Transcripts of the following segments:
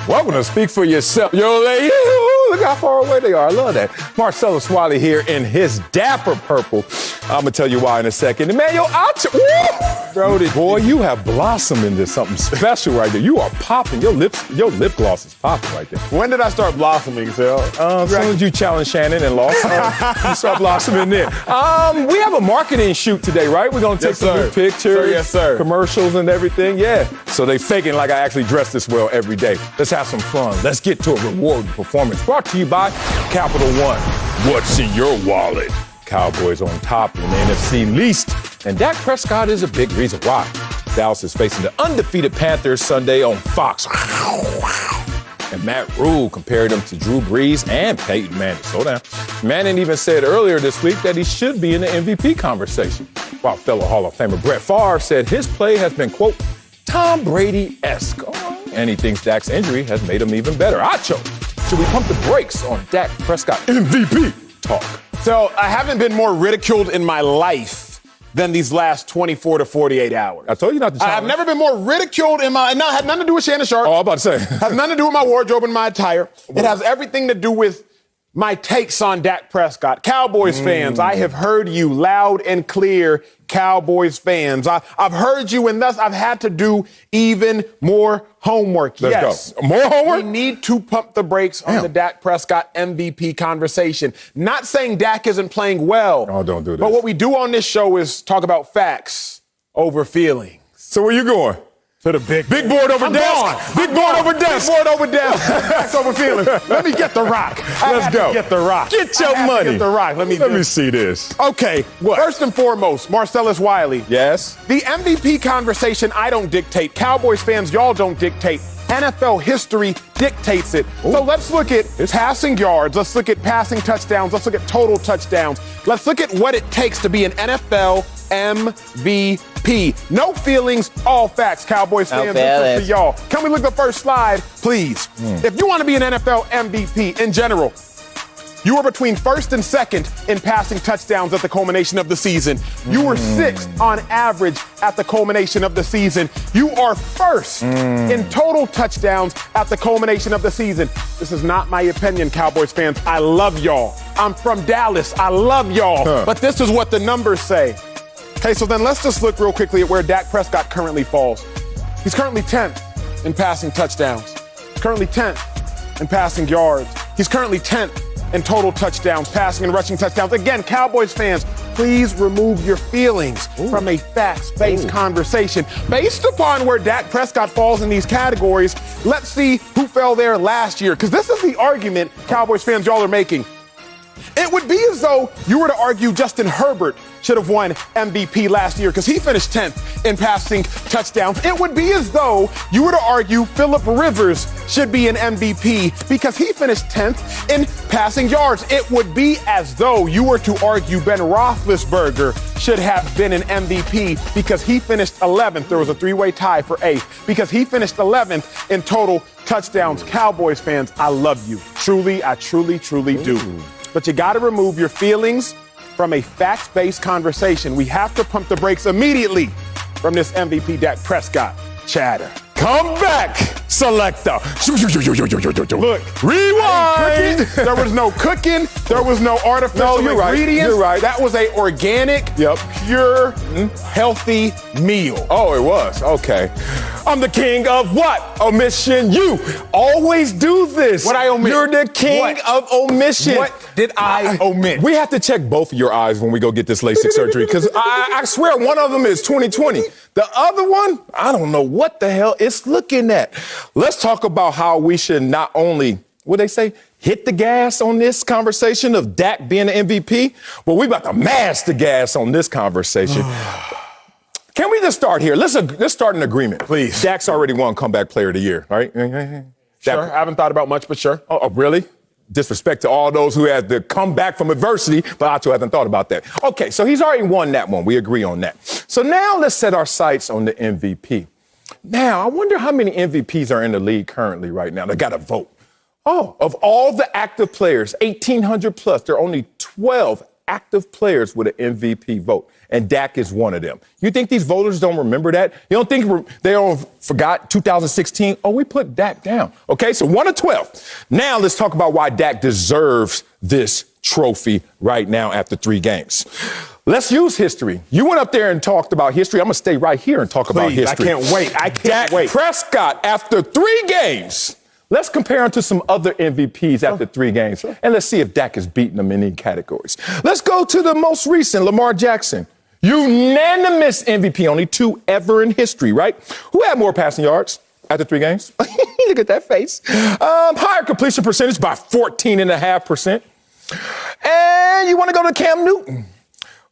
Welcome to Speak for Yourself. Yo, look how far away they are. I love that. Marcellus Wiley here in his dapper purple. I'm going to tell you why in a second. Emmanuel, Brody, boy, you have blossomed into something special right there. You are popping. Your lip gloss is popping right there. When did I start blossoming, Phil? As soon as you challenged Shannon and lost, you start blossoming there. We have a marketing shoot today, right? We're going to take some new pictures, yes, sir. Commercials and everything. Yeah. So they faking like I actually dress this well every day. Let's have some fun. Let's get to a rewarding performance. Brought to you by Capital One. What's in your wallet? Cowboys on top in the NFC least. And Dak Prescott is a big reason why. Dallas is facing the undefeated Panthers Sunday on Fox. And Matt Rule compared him to Drew Brees and Peyton Manning. Slow down. Manning even said earlier this week that he should be in the MVP conversation. While fellow Hall of Famer Brett Favre said his play has been, quote, Tom Brady-esque. And he thinks Dak's injury has made him even better. Acho, should we pump the brakes on Dak Prescott MVP talk? So I haven't been more ridiculed in my life than these last 24 to 48 hours. I told you not to challenge. I've never been more ridiculed in my, no, it had nothing to do with Shannon Sharp. Oh, I'm about to say. Has nothing to do with my wardrobe and my attire. It has everything to do with my takes on Dak Prescott. Cowboys fans, I have heard you loud and clear, Cowboys fans. I've heard you, and thus I've had to do even more homework. Let's go. More homework? We need to pump the brakes on the Dak Prescott MVP conversation. Not saying Dak isn't playing well. Oh, don't do this. But what we do on this show is talk about facts over feelings. So where you going? To the big board over desk. Big board over desk. Big board over desk. Facts over feelings. Let me get the rock. Let's go. Get the rock. Get your money. Get the rock. Let me see this. Okay. What? First and foremost, Marcellus Wiley. Yes. The MVP conversation I don't dictate. Cowboys fans, y'all don't dictate. NFL history dictates it. Ooh. So let's look at passing yards. Let's look at passing touchdowns. Let's look at total touchdowns. Let's look at what it takes to be an NFL MVP. No feelings, all facts, Cowboys fans. This is for y'all. Can we look at the first slide, please? If you want to be an NFL MVP in general, you were between first and second in passing touchdowns at the culmination of the season. You were sixth on average at the culmination of the season. You are first in total touchdowns at the culmination of the season. This is not my opinion, Cowboys fans. I love y'all. I'm from Dallas. I love y'all. But this is what the numbers say. Okay, so then let's just look real quickly at where Dak Prescott currently falls. He's currently 10th in passing touchdowns. He's currently 10th in passing yards. He's currently 10th in total touchdowns, passing and rushing touchdowns. Again, Cowboys fans, please remove your feelings from a facts-based conversation. Based upon where Dak Prescott falls in these categories, let's see who fell there last year. Because this is the argument, Cowboys fans, y'all are making. It would be as though you were to argue Justin Herbert should have won MVP last year because he finished 10th in passing touchdowns. It would be as though you were to argue Phillip Rivers should be an MVP because he finished 10th in passing yards. It would be as though you were to argue Ben Roethlisberger should have been an MVP because he finished 11th. There was a three-way tie for 8th because he finished 11th in total touchdowns. Cowboys fans, I love you. Truly, I truly do. But you got to remove your feelings from a facts-based conversation. We have to pump the brakes immediately from this MVP Dak Prescott chatter. Come back, selector. Look, rewind. There was no cooking. There was no artificial ingredients. You're right. That was a organic, pure, healthy meal. Oh, it was. Okay. I'm the king of what? Omission. You always do this. What I omit? You're the king of omission. What did I omit? We have to check both of your eyes when we go get this LASIK surgery because I swear one of them is 20/20. The other one, I don't know what the hell it's looking at. Let's talk about how we should not only, what they say, hit the gas on this conversation of Dak being an MVP, but we about to mash the gas on this conversation. Can we just start here? Let's start an agreement. Please. Dak's already won Comeback Player of the Year, right? Sure. I haven't thought about much, but sure. Oh, really? Disrespect to all those who had to come back from adversity, but Acho hasn't thought about that. Okay, so he's already won that one. We agree on that. So now let's set our sights on the MVP. Now, I wonder how many MVPs are in the league currently right now that got a vote. Oh, of all the active players, 1,800 plus, there are only 12 active players with an MVP vote, and Dak is one of them. You think these voters don't remember that? You don't think they all forgot 2016? Oh, we put Dak down. Okay, so 1 of 12. Now let's talk about why Dak deserves this trophy right now after 3 games. Let's use history. You went up there and talked about history. I'm going to stay right here and talk about history. I can't wait. Dak Prescott, after 3 games, let's compare him to some other MVPs after 3 games, and let's see if Dak has beaten them in any categories. Let's go to the most recent, Lamar Jackson. Unanimous MVP, only 2 ever in history, right? Who had more passing yards after 3 games? Look at that face. Higher completion percentage by 14.5%. And you want to go to Cam Newton.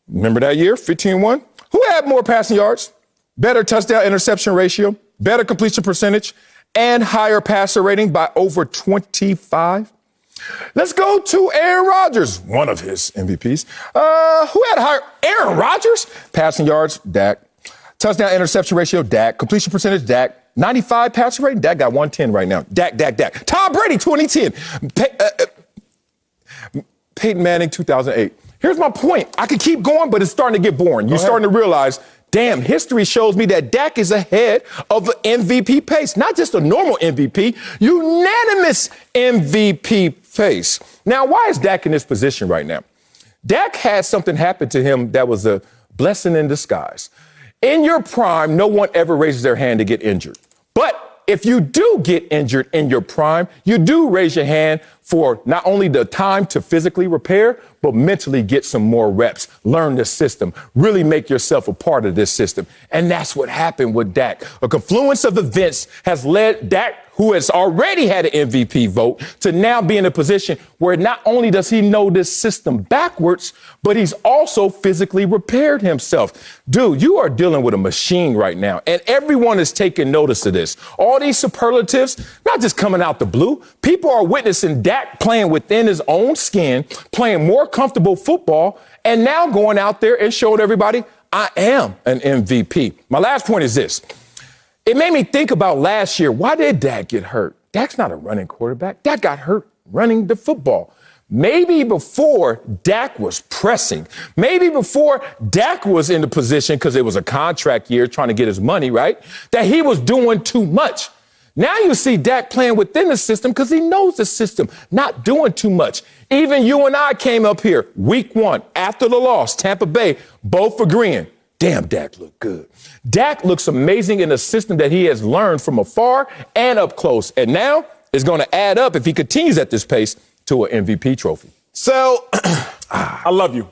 Remember that year, 15-1? Who had more passing yards, better touchdown-interception ratio, better completion percentage, and higher passer rating by over 25? Let's go to Aaron Rodgers, one of his MVPs. Who had higher? Aaron Rodgers? Passing yards, Dak. Touchdown-interception ratio, Dak. Completion percentage, Dak. 95 passer rating, Dak got 110 right now. Dak. Tom Brady, 2010. Peyton Manning, 2008. Here's my point. I could keep going, but it's starting to get boring. You're starting to realize, damn, history shows me that Dak is ahead of the MVP pace. Not just a normal MVP, unanimous MVP pace. Now, why is Dak in this position right now? Dak had something happen to him that was a blessing in disguise. In your prime, no one ever raises their hand to get injured. But if you do get injured in your prime, you do raise your hand for not only the time to physically repair, but mentally get some more reps, learn the system, really make yourself a part of this system. And that's what happened with Dak. A confluence of events has led Dak, who has already had an MVP vote, to now be in a position where not only does he know this system backwards, but he's also physically repaired himself. Dude, you are dealing with a machine right now, and everyone is taking notice of this. All these superlatives, not just coming out the blue. People are witnessing Dak playing within his own skin, playing more comfortable football, and now going out there and showing everybody, I am an MVP. My last point is this. It made me think about last year. Why did Dak get hurt? Dak's not a running quarterback. Dak got hurt running the football. Maybe before Dak was pressing, maybe before Dak was in the position, because it was a contract year trying to get his money, right, that he was doing too much. Now you see Dak playing within the system because he knows the system, not doing too much. Even you and I came up here week 1 after the loss, Tampa Bay, both agreeing, damn, Dak looked good. Dak looks amazing in a system that he has learned from afar and up close. And now it's going to add up, if he continues at this pace, to an MVP trophy. So, I love you.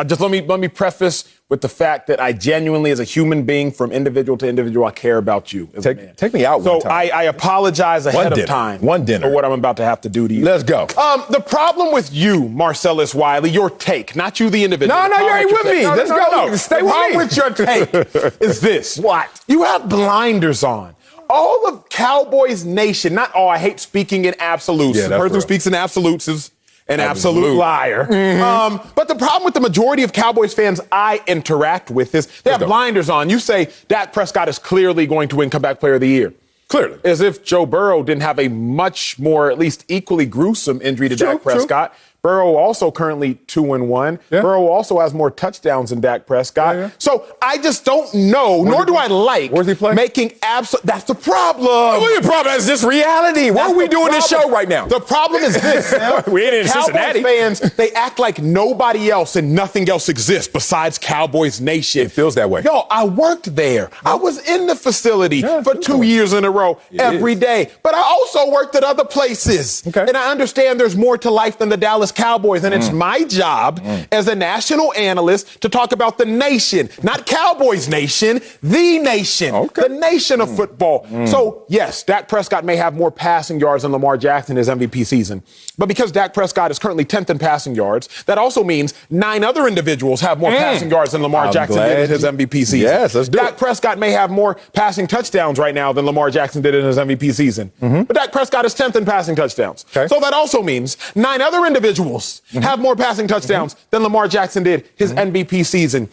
Just let me preface with the fact that I genuinely, as a human being, from individual to individual, I care about you as a man. Take me out one So time. I apologize ahead of time for what I'm about to have to do to you. Let's go. The problem with you, Marcellus Wiley, your take, not you the individual. No, you ain't with me. Let's go. Stay with me. With your take is this. What? You have blinders on. All of Cowboys Nation, not all, I hate speaking in absolutes. Yeah, the person who speaks in absolutes is an absolute liar. Mm-hmm. But the problem with the majority of Cowboys fans I interact with is they have blinders on. You say Dak Prescott is clearly going to win Comeback Player of the Year. Clearly. As if Joe Burrow didn't have a much more, at least equally gruesome injury to Dak Prescott. True. Burrow also currently 2-1. Yeah. Burrow also has more touchdowns than Dak Prescott. Yeah. So I just don't know, nor do I like making absolute. That's the problem. What the problem is this reality. Why are we doing this show right now? The problem is this. We ain't in Cincinnati. Cowboys fans, they act like nobody else and nothing else exists besides Cowboys Nation. It feels that way. Yo, I worked there. I was in the facility for 2 years in a row every day. But I also worked at other places. Okay. And I understand there's more to life than the Dallas Cowboys, and it's my job as a national analyst to talk about the nation, not Cowboys Nation, the nation, the nation of football. So, yes, Dak Prescott may have more passing yards than Lamar Jackson in his MVP season, but because Dak Prescott is currently 10th in passing yards, that also means 9 other individuals have more passing yards than Lamar Jackson did in his MVP season. Yes, let's do Dak Prescott may have more passing touchdowns right now than Lamar Jackson did in his MVP season, but Dak Prescott is 10th in passing touchdowns. Okay. So that also means 9 other individuals have more passing touchdowns than Lamar Jackson did his MVP season.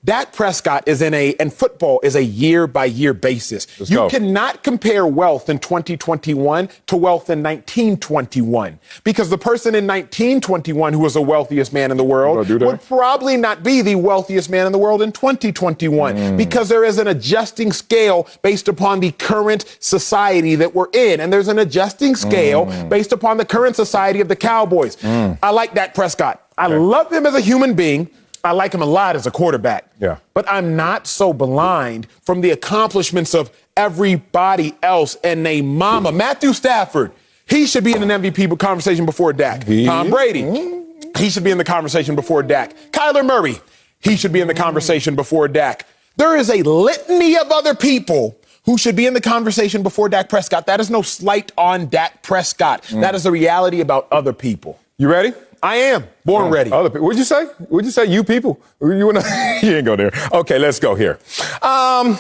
Dak Prescott is and football is a year-by-year basis. You cannot compare wealth in 2021 to wealth in 1921 because the person in 1921 who was the wealthiest man in the world would probably not be the wealthiest man in the world in 2021 because there is an adjusting scale based upon the current society that we're in, and there's an adjusting scale based upon the current society of the Cowboys. I like Dak Prescott. I love him as a human being. I like him a lot as a quarterback. Yeah. But I'm not so blind from the accomplishments of everybody else and their mama. Matthew Stafford, he should be in an MVP conversation before Dak. Tom Brady, he should be in the conversation before Dak. Kyler Murray, he should be in the conversation before Dak. There is a litany of other people who should be in the conversation before Dak Prescott. That is no slight on Dak Prescott. That is the reality about other people. You ready? I am born ready. Other people. What'd you say? What'd you say? You people? You ain't go there. Okay, let's go here. I'm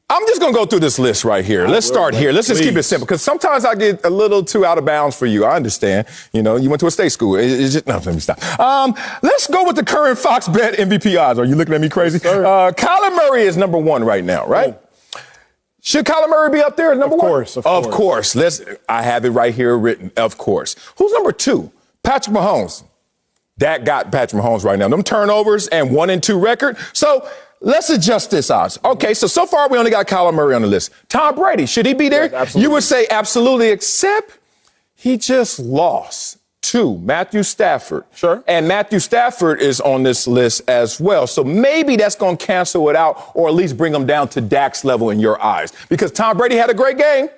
just going to go through this list right here. Let's start here. Let's just keep it simple because sometimes I get a little too out of bounds for you. I understand. You know, you went to a state school. It's just, no, let me stop. Let's go with the current Fox Bet MVP odds. Are you looking at me crazy? Kyler Murray is number one right now, right? Should Kyler Murray be up there as number one? Of course. I have it right here written. Of course. Who's number two? Patrick Mahomes. Dak got Patrick Mahomes right now. Them turnovers and 1-2 record. So let's adjust this odds. Okay, so far we only got Kyler Murray on the list. Tom Brady, should he be there? Absolutely. You would say absolutely, except he just lost to Matthew Stafford. Sure. And Matthew Stafford is on this list as well. So maybe that's going to cancel it out or at least bring him down to Dak's level in your eyes. Because Tom Brady had a great game,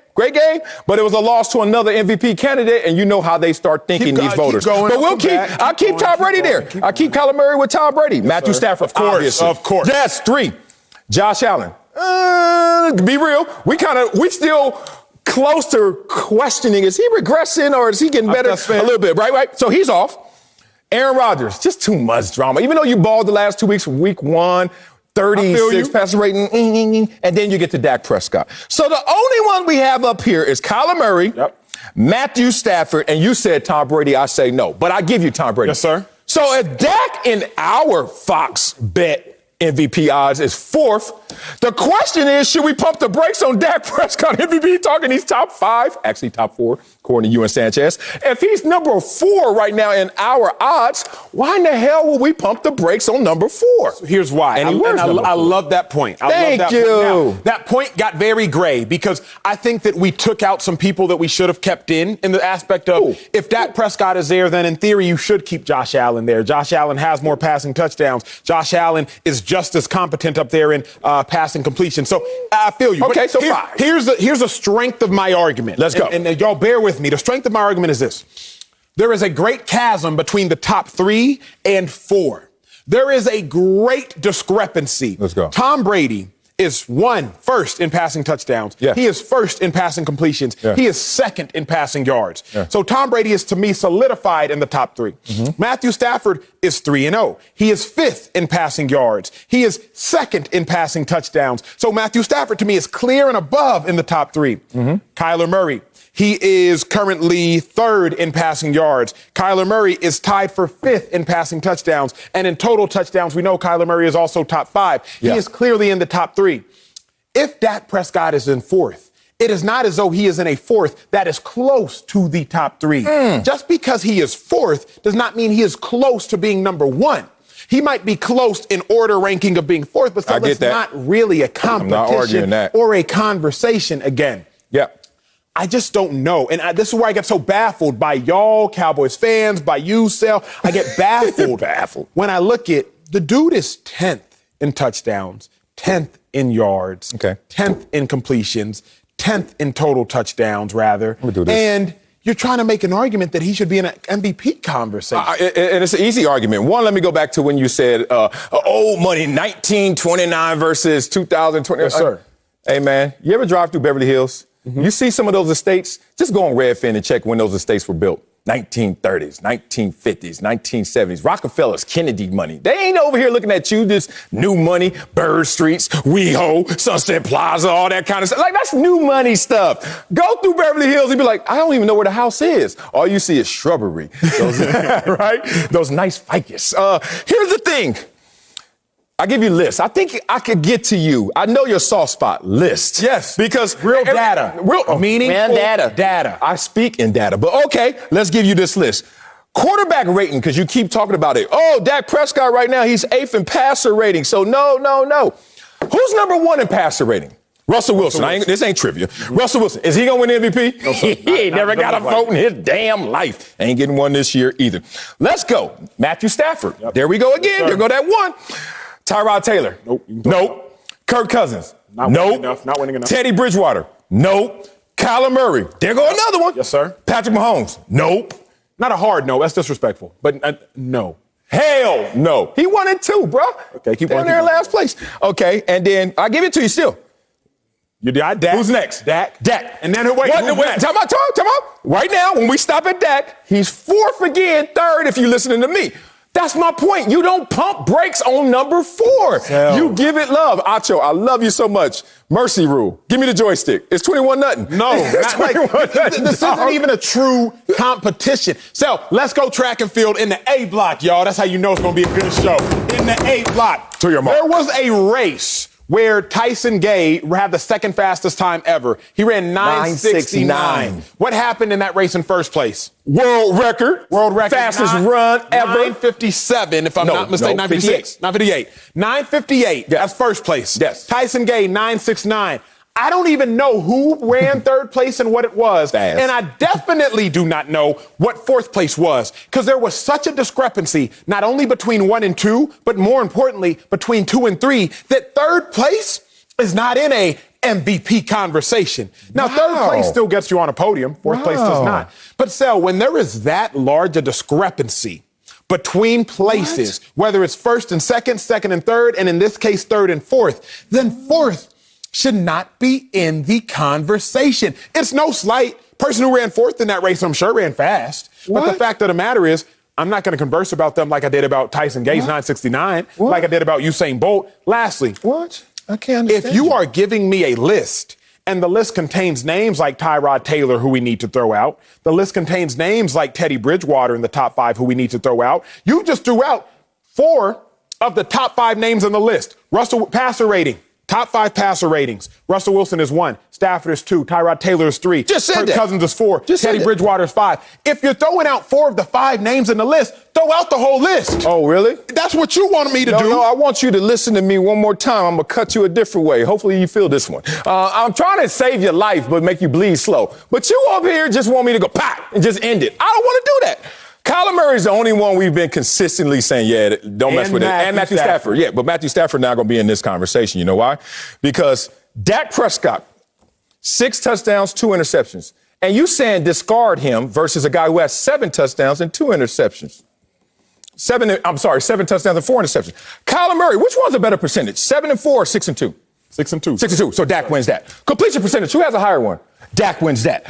but it was a loss to another MVP candidate, and you know how they start thinking, these voters. But I'll keep Tom Brady there. I'll keep Kyler Murray with Tom Brady. Matthew Stafford, of course. Of course. Yes, 3. Josh Allen. Be real. We still close to questioning, is he regressing or is he getting better? A little bit, right? So he's off. Aaron Rodgers, just too much drama. Even though you balled the last 2 weeks, week 1, 36 passer rating, and then you get to Dak Prescott. So the only one we have up here is Kyler Murray, Matthew Stafford, and you said Tom Brady. I say no, but I give you Tom Brady. Yes, sir. So if Dak in our Fox Bet MVP odds is 4th, the question is, should we pump the brakes on Dak Prescott MVP? Talking he's top 5, actually top 4, according to you and Sanchez. If he's number 4 right now in our odds, why in the hell will we pump the brakes on number 4? So here's why. I love that point. Thank you. That point got very gray because I think that we took out some people that we should have kept in the aspect of if Dak Prescott is there, then in theory you should keep Josh Allen there. Josh Allen has more passing touchdowns. Josh Allen is just as competent up there in passing completion. So I feel you. Okay, so 5. Here's the strength of my argument. Let's go. And y'all bear with me. The strength of my argument is this. There is a great chasm between the top 3 and 4. There is a great discrepancy. Let's go. Tom Brady is first in passing touchdowns. Yeah. He is first in passing completions. Yeah. He is second in passing yards. Yeah. So Tom Brady is, to me, solidified in the top 3. Matthew Stafford is 3-0. He is 5th in passing yards. He is 2nd in passing touchdowns. So Matthew Stafford, to me, is clear and above in the top 3. Kyler Murray. He is currently 3rd in passing yards. Kyler Murray is tied for 5th in passing touchdowns. And in total touchdowns, we know Kyler Murray is also top 5. Yeah. He is clearly in the top 3. If Dak Prescott is in 4th, it is not as though he is in a 4th that is close to the top 3. Just because he is 4th does not mean he is close to being number 1. He might be close in order ranking of being 4th, but still it's not really a competition or a conversation again. Yeah. I just don't know. And this is where I get so baffled by y'all, Cowboys fans, by you, Sal. I get baffled when I look at the dude is 10th in touchdowns, 10th in yards, 10th in completions, 10th in total touchdowns, rather. And you're trying to make an argument that he should be in an MVP conversation. And it's an easy argument. One, let me go back to when you said old money, 1929 versus 2020. Yes, sir. Hey, man, you ever drive through Beverly Hills? You see some of those estates, just go on Redfin and check when those estates were built. 1930s, 1950s, 1970s, Rockefellers, Kennedy money. They ain't over here looking at you, this new money, Bird Streets, WeHo, Sunset Plaza, all that kind of stuff. Like, that's new money stuff. Go through Beverly Hills and be like, I don't even know where the house is. All you see is shrubbery, right? Those nice ficus. Here's the thing. I give you lists. I think I could get to you. I know your soft spot. List. Yes. Because real data. Meaningful data. I speak in data. But okay, let's give you this list. Quarterback rating, because you keep talking about it. Oh, Dak Prescott right now, he's 8th in passer rating. So no. Who's number 1 in passer rating? Russell Wilson. This ain't trivia. Russell Wilson. Is he going to win MVP? No, sir. He ain't never got a vote in his damn life. Ain't getting one this year either. Let's go. Matthew Stafford. Yep. There we go again. Yes, there go that one. Tyrod Taylor. Nope. Kirk Cousins. Not winning enough. Teddy Bridgewater. Nope. Kyler Murray. There go another one. Yes, sir. Patrick Mahomes. Nope. Not a hard no. That's disrespectful. But no. Hell no. He won it too, bro. Okay, keep down there in last place. Okay, and then I give it to you still. You got Dak. Who's next? Dak. And then wait. Time out. Right now, when we stop at Dak, he's 4th again, 3rd if you're listening to me. That's my point. You don't pump brakes on number 4. Hell. You give it love. Acho, I love you so much. Mercy rule. Give me the joystick. It's 21-0. No, it's 21-0. This isn't even a true competition. So let's go track and field in the A block, y'all. That's how you know it's going to be a good show. In the A block. To your mark. There was a race where Tyson Gay had the second fastest time ever. He ran 9:69. What happened in that race in first place? World record. Fastest run ever. 9:57, if I'm not mistaken. 9:56. 9:58. 9:58. That's first place. Yes. Tyson Gay, 9:69. I don't even know who ran third place and what it was. And I definitely do not know what fourth place was, because there was such a discrepancy, not only between 1 and 2, but more importantly, between 2 and 3, that third place is not in a MVP conversation. Now, third place still gets you on a podium. Fourth place does not. But, Sel, when there is that large a discrepancy between places, whether it's first and second, second and third, and in this case, third and fourth, then fourth should not be in the conversation. It's no slight. Person who ran fourth in that race, I'm sure, ran fast. But the fact of the matter is, I'm not going to converse about them like I did about Tyson Gay's 9:69, like I did about Usain Bolt. Lastly, I can't understand. If you are giving me a list, and the list contains names like Tyrod Taylor, who we need to throw out, the list contains names like Teddy Bridgewater in the top 5, who we need to throw out, you just threw out 4 of the top 5 names on the list. Russell passer rating. Top 5 passer ratings. Russell Wilson is 1. Stafford is 2. Tyrod Taylor is 3. Kirk Cousins is 4. Teddy Bridgewater is 5. If you're throwing out 4 of the 5 names in the list, throw out the whole list. Oh, really? That's what you wanted me to do. No, I want you to listen to me one more time. I'm going to cut you a different way. Hopefully you feel this one. I'm trying to save your life, but make you bleed slow. But you over here just want me to go pop and just end it. I don't want to do that. Kyler Murray's the only one we've been consistently saying, don't mess with it. And Matthew Stafford. Yeah, but Matthew Stafford not going to be in this conversation. You know why? Because Dak Prescott, 6 touchdowns, 2 interceptions. And you saying discard him versus a guy who has 7 touchdowns and 2 interceptions. 7 touchdowns and 4 interceptions. Kyler Murray, which one's a better percentage? 7 and 4 or 6 and 2? 6 and 2. 6 and 2. So Dak wins that. Completion percentage. Who has a higher one? Dak wins that.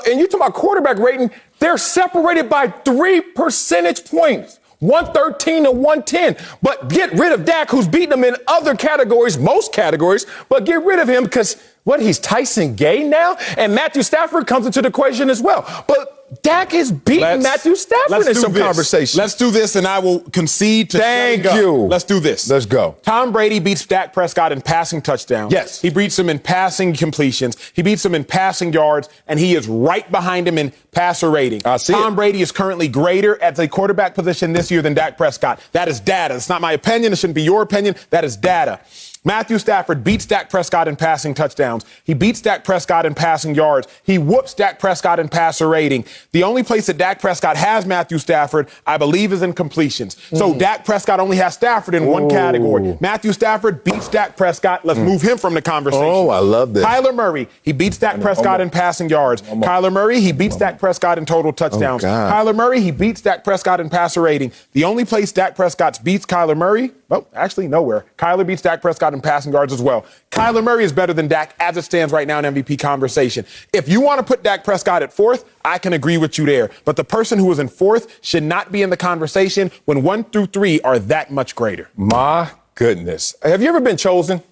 And you talk about quarterback rating. They're separated by 3 percentage points. 113 to 110. But get rid of Dak, who's beaten them in other categories, most categories. But get rid of him because, he's Tyson Gay now? And Matthew Stafford comes into the equation as well. But Dak has beaten Matthew Stafford in some conversation. Let's do this, and I will concede to Thank you. Let's do this. Let's go. Tom Brady beats Dak Prescott in passing touchdowns. Yes. He beats him in passing completions. He beats him in passing yards, and he is right behind him in passer rating. Tom Brady is currently greater at the quarterback position this year than Dak Prescott. That is data. It's not my opinion. It shouldn't be your opinion. That is data. Matthew Stafford beats Dak Prescott in passing touchdowns. He beats Dak Prescott in passing yards. He whoops Dak Prescott in passer rating. The only place that Dak Prescott has Matthew Stafford, I believe, is in completions. So Dak Prescott only has Stafford in one category. Matthew Stafford beats Dak Prescott. Let's move him from the conversation. Oh, I love this. Kyler Murray, he beats Dak Prescott in passing yards. Kyler Murray, he beats Dak Prescott in total touchdowns. Kyler Murray, he beats Dak Prescott in passer rating. The only place Dak Prescott beats Kyler Murray, actually nowhere. Kyler beats Dak Prescott in passing yards as well. Kyler Murray is better than Dak as it stands right now in MVP conversation. If you want to put Dak Prescott at 4th, I can agree with you there. But the person who is in 4th should not be in the conversation when 1 through 3 are that much greater. My goodness. Have you ever been chosen?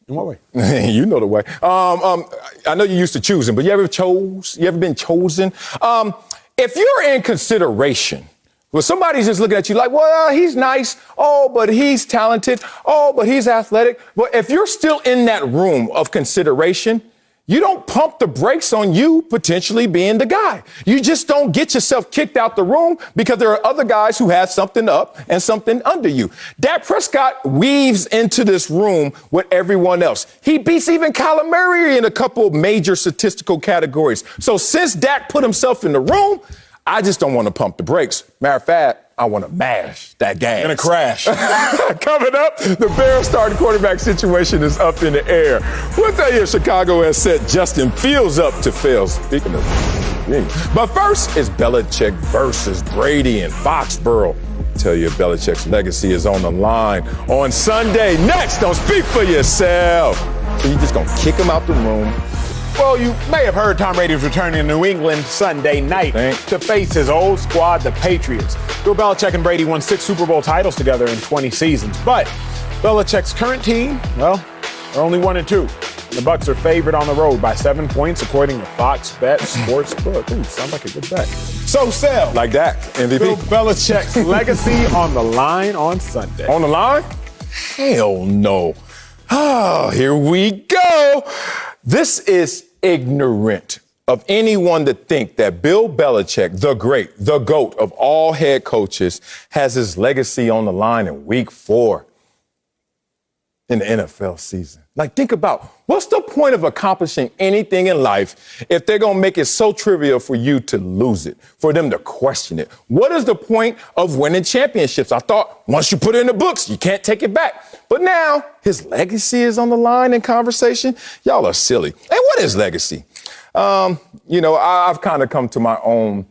In what way? You know the way. I know you're used to choosing, but you ever been chosen? If you're in consideration Well, somebody's just looking at you like, well, he's nice. Oh, but he's talented. Oh, but he's athletic. But if you're still in that room of consideration, you don't pump the brakes on you potentially being the guy. You just don't get yourself kicked out the room because there are other guys who have something up and something under you. Dak Prescott weaves into this room with everyone else. He beats even Kyler Murray in a couple of major statistical categories. So since Dak put himself in the room, I just don't want to pump the brakes. Matter of fact, I want to mash that gas. Gonna crash. Coming up, the Bears starting quarterback situation is up in the air. We'll tell you if Chicago has set Justin Fields up to fail. Speaking of, but first is Belichick versus Brady in Foxborough. Tell you if Belichick's legacy is on the line on Sunday. Next, don't speak for yourself. So you just gonna kick him out the room. Well, you may have heard Tom Brady is returning to New England Sunday night to face his old squad, the Patriots. Bill Belichick and Brady won 6 Super Bowl titles together in 20 seasons. But Belichick's current team, well, are only 1-2. The Bucs are favored on the road by 7 points, according to Fox Bet Sportsbook. Ooh, sounds like a good bet. So, Sal. Like that, MVP. Bill Belichick's legacy on the line on Sunday. On the line? Hell no. Oh, here we go. This is ignorant of anyone to think that Bill Belichick, the great, the GOAT of all head coaches, has his legacy on the line in week 4 in the NFL season. Like, think about what's the point of accomplishing anything in life if they're going to make it so trivial for you to lose it, for them to question it? What is the point of winning championships? I thought once you put it in the books, you can't take it back. But now his legacy is on the line in conversation. Y'all are silly. And what is legacy? I've kind of come to my own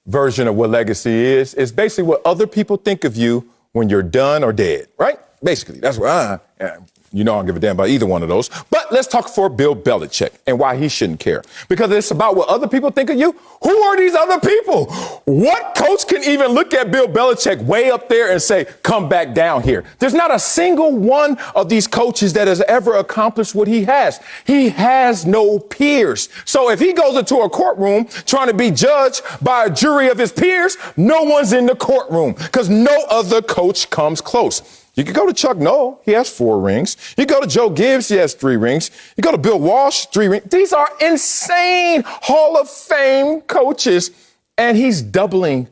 version of what legacy is. It's basically what other people think of you when you're done or dead, right? Basically, that's what I am. I don't give a damn about either one of those. But let's talk for Bill Belichick and why he shouldn't care. Because it's about what other people think of you. Who are these other people? What coach can even look at Bill Belichick way up there and say, come back down here? There's not a single one of these coaches that has ever accomplished what he has. He has no peers. So if he goes into a courtroom trying to be judged by a jury of his peers, no one's in the courtroom because no other coach comes close. You could go to Chuck Noll. He has 4 rings. You go to Joe Gibbs. He has 3 rings. You go to Bill Walsh, 3 rings. These are insane Hall of Fame coaches, and he's doubling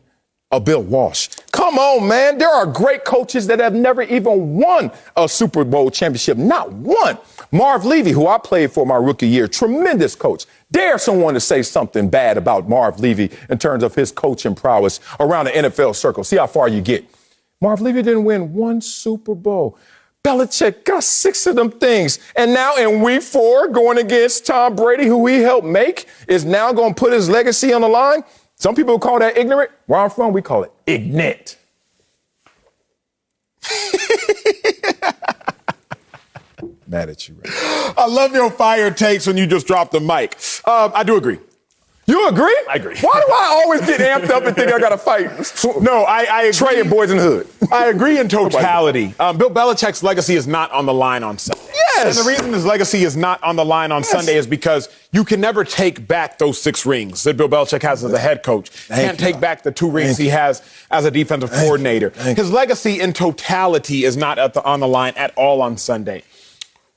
a Bill Walsh. Come on, man. There are great coaches that have never even won a Super Bowl championship. Not one. Marv Levy, who I played for my rookie year, tremendous coach. Dare someone to say something bad about Marv Levy in terms of his coaching prowess around the NFL circle. See how far you get. Marv Levy didn't win 1 Super Bowl. Belichick got 6 of them things. And now in week 4, going against Tom Brady, who he helped make, is now going to put his legacy on the line. Some people call that ignorant. Where I'm from, we call it ignorant. Mad at you, right? I love your fire takes when you just drop the mic. I do agree. You agree? I agree. Why do I always get amped up and think I got to fight? No, I agree. Trey and Boys in the Hood. I agree in totality. Bill Belichick's legacy is not on the line on Sunday. Yes. And the reason his legacy is not on the line on Sunday is because you can never take back those 6 rings that Bill Belichick has as a head coach. Can't take back the 2 rings he has as a defensive coordinator. His legacy in totality is not on the line at all on Sunday.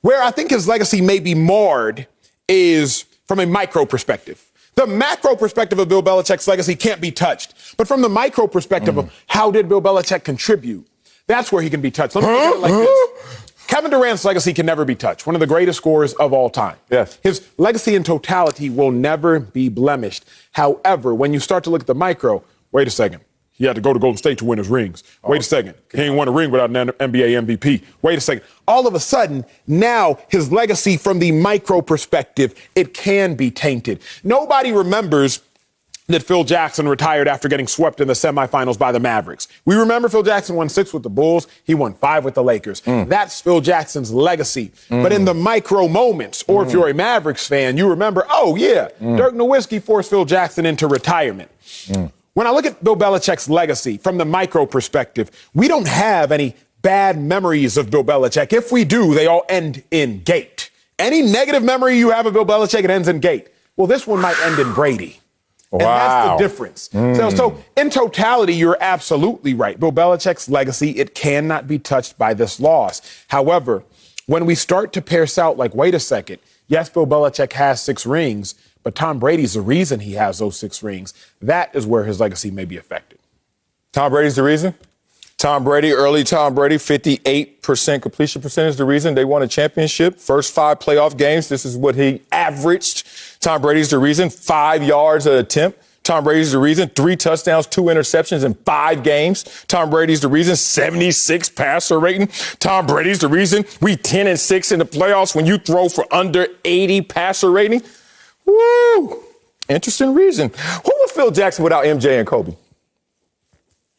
Where I think his legacy may be marred is from a micro perspective. The macro perspective of Bill Belichick's legacy can't be touched. But from the micro perspective of how did Bill Belichick contribute, that's where he can be touched. Let me look at it like this. Kevin Durant's legacy can never be touched. One of the greatest scorers of all time. Yes. His legacy in totality will never be blemished. However, when you start to look at the micro, wait a second. He had to go to Golden State to win his rings. Wait a second. He ain't won a ring without an NBA MVP. Wait a second. All of a sudden, now his legacy from the micro perspective, it can be tainted. Nobody remembers that Phil Jackson retired after getting swept in the semifinals by the Mavericks. We remember Phil Jackson won 6 with the Bulls. He won 5 with the Lakers. That's Phil Jackson's legacy. But in the micro moments, or if you're a Mavericks fan, you remember, Dirk Nowitzki forced Phil Jackson into retirement. When I look at Bill Belichick's legacy from the micro perspective, we don't have any bad memories of Bill Belichick. If we do, they all end in gate. Any negative memory you have of Bill Belichick, it ends in gate. Well, this one might end in Brady. And that's the difference. So in totality, you're absolutely right. Bill Belichick's legacy, it cannot be touched by this loss. However, when we start to parse out, like, wait a second, yes, Bill Belichick has 6 rings, but Tom Brady's the reason he has those 6 rings. That is where his legacy may be affected. Tom Brady's the reason? Early Tom Brady, 58% completion percentage, the reason they won a championship. First 5 playoff games, this is what he averaged. Tom Brady's the reason, 5 yards an attempt. Tom Brady's the reason, 3 touchdowns, 2 interceptions in 5 games. Tom Brady's the reason, 76 passer rating. Tom Brady's the reason we 10-6 in the playoffs when you throw for under 80 passer rating. Woo! Interesting reason. Who was Phil Jackson without MJ and Kobe?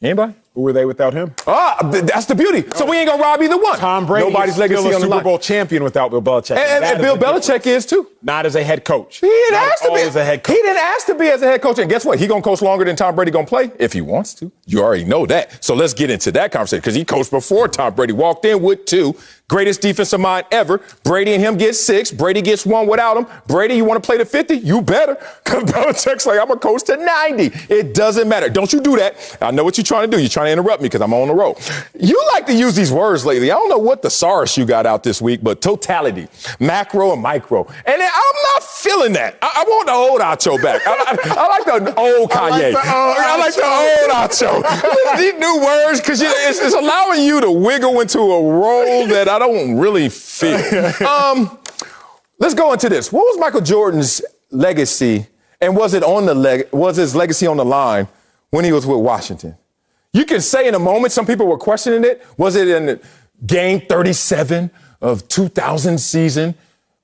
Anybody? Who were they without him? That's the beauty. So we ain't going to rob either one. Tom Brady Nobody's is legacy still a on the Super line. Bowl champion without Bill Belichick. And Bill Belichick is, too. Not as a head coach. He didn't ask to be as a head coach. He didn't ask to be as a head coach. And guess what? He going to coach longer than Tom Brady going to play if he wants to. You already know that. So let's get into that conversation because he coached before Tom Brady. Walked in with 2. Greatest defensive mind ever. Brady and him get 6. Brady gets 1 without him. Brady, you want to play to 50? You better. Because Belichick's like, I'm going to coach to 90. It doesn't matter. Don't you do that. I know what you're trying to do. You're trying to interrupt me because I'm on the road. You like to use these words lately. I don't know what thesaurus you got out this week, but totality, macro and micro. And I'm not feeling that. I want the old Acho back. I like the old Kanye. I like the old Acho. These new words, because it's allowing you to wiggle into a role that I don't really feel. Let's go into this. What was Michael Jordan's legacy, and was his legacy on the line when he was with Washington? You can say in a moment, some people were questioning it. Was it in game 37 of 2000 season?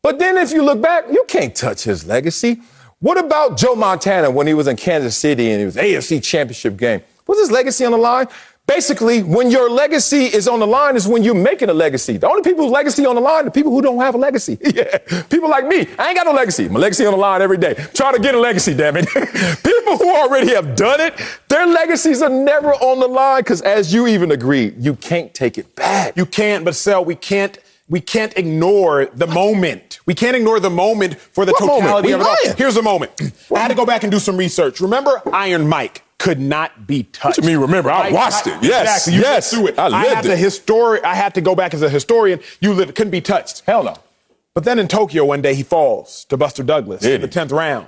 But then if you look back, you can't touch his legacy. What about Joe Montana when he was in Kansas City and it was AFC Championship game? Was his legacy on the line? Basically, when your legacy is on the line is when you're making a legacy. The only people whose legacy on the line are the people who don't have a legacy. Yeah, people like me. I ain't got no legacy. My legacy on the line every day. Try to get a legacy, damn it. People who already have done it, their legacies are never on the line because, as you even agreed, you can't take it back. You can't, but Sel, we can't ignore the moment. We can't ignore the moment for the totality of it all. Here's the moment. I had to go back and do some research. Remember Iron Mike could not be touched. What do you mean, remember? I watched it. Yes, exactly. You lived through it. I lived it. I had to go back as a historian. Couldn't be touched. Hell no. But then in Tokyo one day, he falls to Buster Douglas in the 10th round.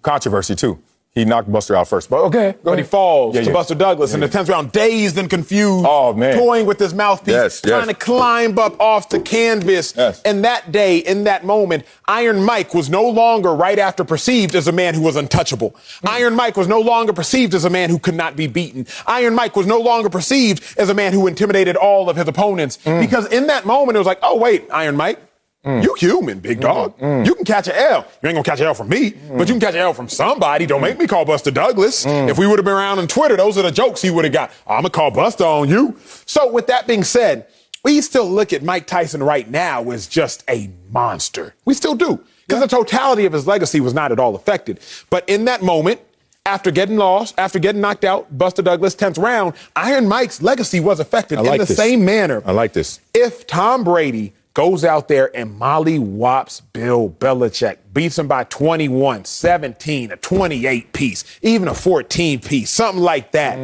Controversy, too. He knocked Buster out first. But okay, go ahead. He falls to Buster Douglas in the 10th round, dazed and confused, toying with his mouthpiece, trying to climb up off the canvas. Yes. And that day, in that moment, Iron Mike was no longer right after perceived as a man who was untouchable. Iron Mike was no longer perceived as a man who could not be beaten. Iron Mike was no longer perceived as a man who intimidated all of his opponents. Because in that moment, it was like, oh, wait, Iron Mike. You human, big dog. You can catch an L. You ain't gonna catch an L from me, but you can catch an L from somebody. Don't make me call Buster Douglas. If we would have been around on Twitter, those are the jokes he would have got. I'm gonna call Buster on you. So with that being said, we still look at Mike Tyson right now as just a monster. We still do, because the totality of his legacy was not at all affected. But in that moment, after getting knocked out, Buster Douglas, 10th round, Iron Mike's legacy was affected in the same manner. I like this. If Tom Brady goes out there and molly-whops Bill Belichick, beats him by 21, 17, a 28 piece, even a 14 piece, something like that.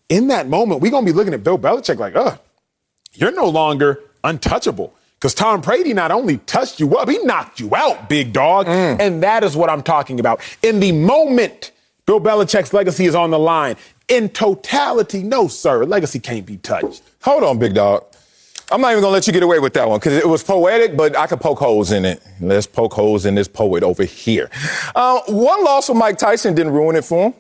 In that moment, we're going to be looking at Bill Belichick like, you're no longer untouchable. Because Tom Brady not only touched you up, he knocked you out, big dog. And that is what I'm talking about. In the moment, Bill Belichick's legacy is on the line. In totality, no, sir, legacy can't be touched. Hold on, big dog. I'm not even going to let you get away with that one because it was poetic, but I could poke holes in it. Let's poke holes in this poet over here. One loss for Mike Tyson didn't ruin it for him.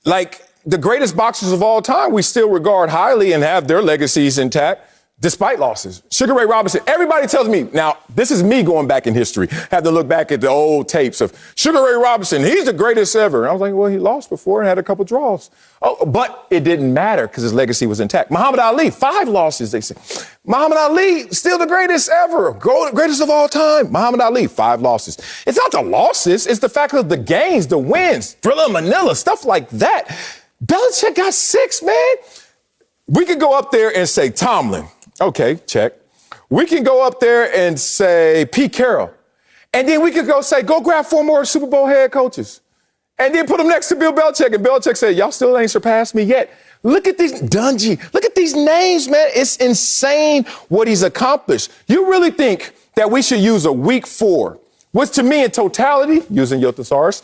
Like, the greatest boxers of all time, we still regard highly and have their legacies intact despite losses. Sugar Ray Robinson, everybody tells me, now, this is me going back in history, have to look back at the old tapes of Sugar Ray Robinson, he's the greatest ever. And I was like, well, he lost before and had a couple draws. Oh, but it didn't matter because his legacy was intact. Muhammad Ali, 5 losses, they say. Muhammad Ali, still the greatest ever, greatest of all time. Muhammad Ali, 5 losses. It's not the losses, it's the fact of the gains, the wins, Thriller Manila, stuff like that. Belichick got 6, man. We could go up there and say Tomlin. Okay, check. We can go up there and say Pete Carroll. And then we could go grab 4 more Super Bowl head coaches. And then put him next to Bill Belichick. And Belichick said, y'all still ain't surpassed me yet. Look at these, Dungy. Look at these names, man. It's insane what he's accomplished. You really think that we should use a week 4, which to me in totality, using your thesaurus,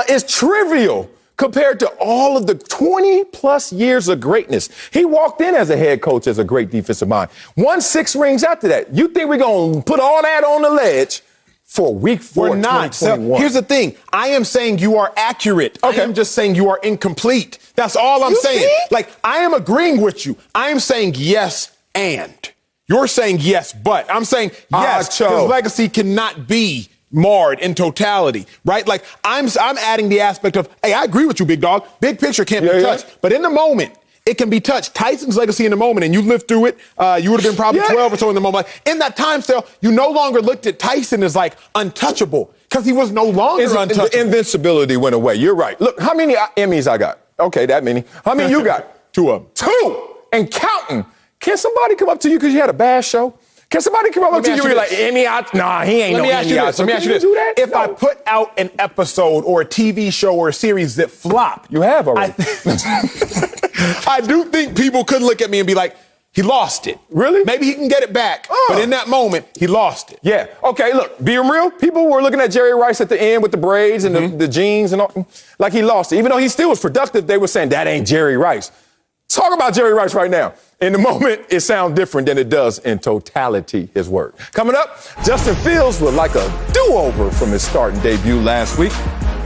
is trivial compared to all of the 20-plus years of greatness. He walked in as a head coach as a great defensive mind. Won 6 rings after that. You think we're going to put all that on the ledge for week 4? We're not. So here's the thing. I am saying you are accurate. Okay. I am just saying you are incomplete. That's all I'm saying. See? Like, I am agreeing with you. I am saying yes and. You're saying yes, but. I'm saying yes, his legacy cannot be marred in totality, right? Like, I'm adding the aspect of, hey, I agree with you, big dog. Big picture can't be touched. Yeah. But in the moment, it can be touched. Tyson's legacy in the moment, and you lived through it. You would have been probably 12 or so in the moment. Like, in that time scale, you no longer looked at Tyson as, like, untouchable because he was no longer untouchable. The invincibility went away. You're right. Look, how many Emmys I got? Okay, that many. How many you got? 2 of them. 2! And counting. Can somebody come up to you because you had a bad show? Can somebody come up to you and be like, Emmy out? Nah, he ain't no Emmy out. Let me ask you this. If I put out an episode or a TV show or a series that flop. You have already. I do think people could look at me and be like, he lost it. Really? Maybe he can get it back. But in that moment, he lost it. Yeah. Okay, look, being real, people were looking at Jerry Rice at the end with the braids and the jeans and all, like he lost it. Even though he still was productive, they were saying, that ain't Jerry Rice. Talk about Jerry Rice right now. In the moment, it sounds different than it does in totality, his work. Coming up, Justin Fields looked like a do-over from his starting debut last week.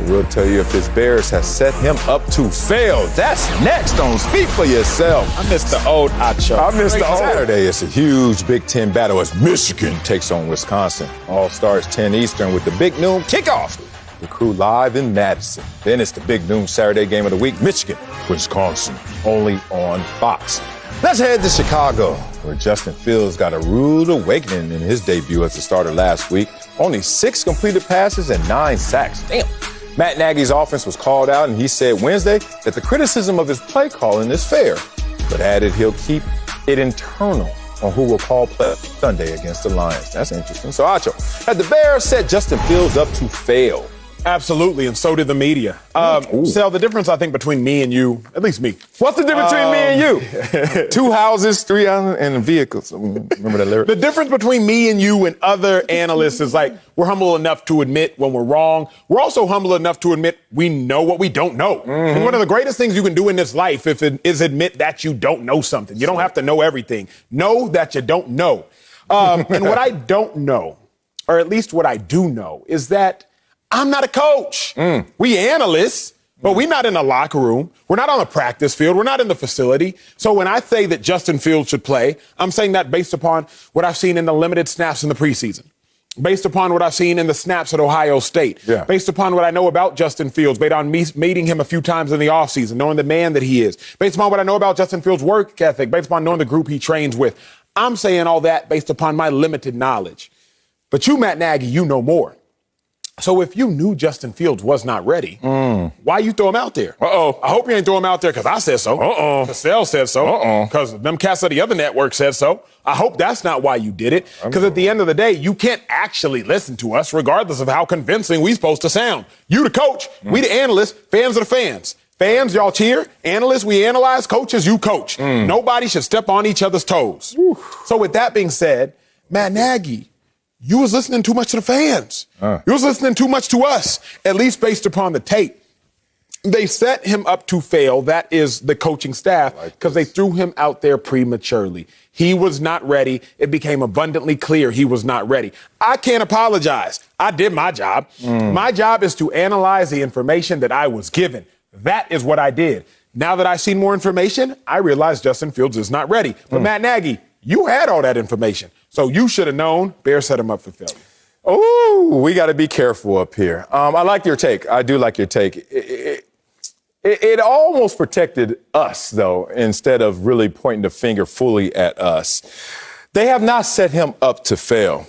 We'll tell you if his Bears have set him up to fail. That's next on Speak For Yourself. I miss the old Acho. I miss the old. Saturday, it's a huge Big Ten battle as Michigan takes on Wisconsin. All starts 10 Eastern with the big noon kickoff. The Crew live in Madison. Then it's the big noon Saturday game of the week, Michigan, Wisconsin, only on Fox. Let's head to Chicago, where Justin Fields got a rude awakening in his debut as a starter last week. Only 6 completed passes and 9 sacks. Damn. Matt Nagy's offense was called out, and he said Wednesday that the criticism of his play calling is fair, but added he'll keep it internal on who will call play Sunday against the Lions. That's interesting. So, Acho, had the Bears set Justin Fields up to fail? Absolutely, and so did the media. So the difference, I think, between me and you, at least me. What's the difference between me and you? 2 houses, 3 houses, and vehicles. Remember that lyric? The difference between me and you and other analysts is like we're humble enough to admit when we're wrong. We're also humble enough to admit we know what we don't know. And one of the greatest things you can do in this life is admit that you don't know something. You don't have to know everything. Know that you don't know. And what I don't know, or at least what I do know, is that I'm not a coach. We analysts, but we're not in a locker room. We're not on a practice field. We're not in the facility. So when I say that Justin Fields should play, I'm saying that based upon what I've seen in the limited snaps in the preseason, based upon what I've seen in the snaps at Ohio State, based upon what I know about Justin Fields, based on me meeting him a few times in the offseason, knowing the man that he is, based upon what I know about Justin Fields' work ethic, based upon knowing the group he trains with. I'm saying all that based upon my limited knowledge. But you, Matt Nagy, you know more. So if you knew Justin Fields was not ready, why you throw him out there? I hope you ain't throw him out there because I said so. Cassell said so. Because them cats of the other network said so. I hope that's not why you did it. Because at the end of the day, you can't actually listen to us regardless of how convincing we supposed to sound. You the coach, we the analysts, fans are the fans. Fans, y'all cheer. Analysts, we analyze. Coaches, you coach. Nobody should step on each other's toes. So with that being said, Matt Nagy, you was listening too much to the fans. You was listening too much to us, at least based upon the tape. They set him up to fail. That is the coaching staff because they threw him out there prematurely. He was not ready. It became abundantly clear he was not ready. I can't apologize. I did my job. My job is to analyze the information that I was given. That is what I did. Now that I've seen more information, I realize Justin Fields is not ready. But Matt Nagy, you had all that information. So you should have known. Bears set him up for failure. Oh, we got to be careful up here. I like your take. I do like your take. It almost protected us, though, instead of really pointing the finger fully at us. They have not set him up to fail.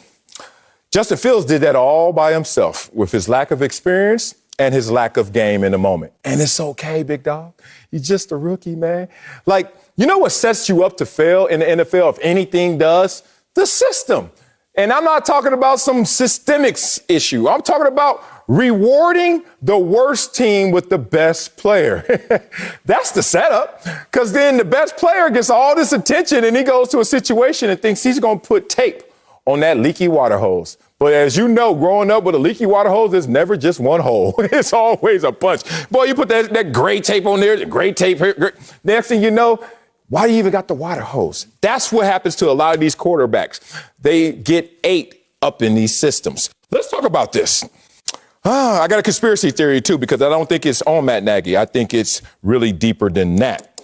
Justin Fields did that all by himself with his lack of experience and his lack of game in the moment. And it's okay, big dog. You're just a rookie, man. Like, you know what sets you up to fail in the NFL, if anything does? The system. And I'm not talking about some systemic issue. I'm talking about rewarding the worst team with the best player. That's the setup, because then the best player gets all this attention and he goes to a situation and thinks he's going to put tape on that leaky water hose. But as you know, growing up with a leaky water hose, there's never just one hole. It's always a bunch. Boy, you put that gray tape on there, the gray tape here. Next thing you know, why do you even got the water hose? That's what happens to a lot of these quarterbacks. They get ate up in these systems. Let's talk about this. I got a conspiracy theory, too, because I don't think it's on Matt Nagy. I think it's really deeper than that.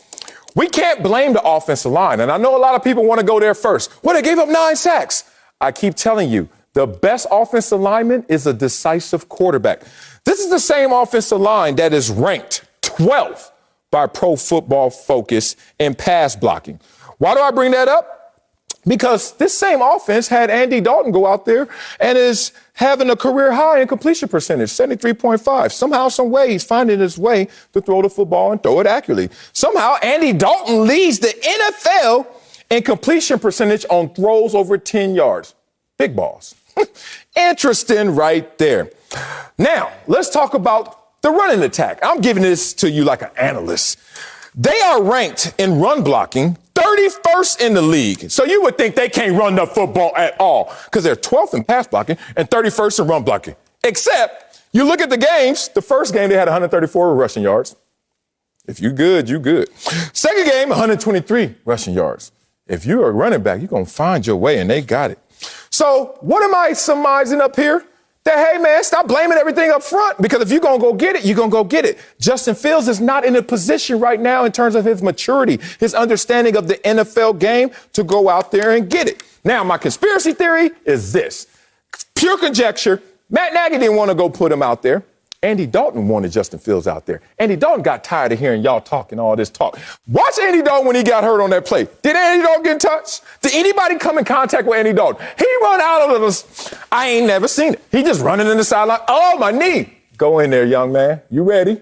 We can't blame the offensive line. And I know a lot of people want to go there first. Well, they gave up 9 sacks. I keep telling you, the best offensive lineman is a decisive quarterback. This is the same offensive line that is ranked 12th by Pro Football Focus in pass blocking. Why do I bring that up? Because this same offense had Andy Dalton go out there and is having a career high in completion percentage, 73.5. Somehow, some way, he's finding his way to throw the football and throw it accurately. Somehow, Andy Dalton leads the NFL in completion percentage on throws over 10 yards. Big balls. Interesting right there. Now, let's talk about the running attack. I'm giving this to you like an analyst. They are ranked in run blocking 31st in the league. So you would think they can't run the football at all because they're 12th in pass blocking and 31st in run blocking. Except you look at the games. The first game, they had 134 rushing yards. If you good, you good. Second game, 123 rushing yards. If you're a running back, you're going to find your way, and they got it. So what am I surmising up here? That, hey, man, stop blaming everything up front, because if you're going to go get it, you're going to go get it. Justin Fields is not in a position right now in terms of his maturity, his understanding of the NFL game to go out there and get it. Now, my conspiracy theory is this. Pure conjecture. Matt Nagy didn't want to go put him out there. Andy Dalton wanted Justin Fields out there. Andy Dalton got tired of hearing y'all talking all this talk. Watch Andy Dalton when he got hurt on that play. Did Andy Dalton get in touch? Did anybody come in contact with Andy Dalton? He run out of this. I ain't never seen it. He just running in the sideline. Oh, my knee. Go in there, young man. You ready?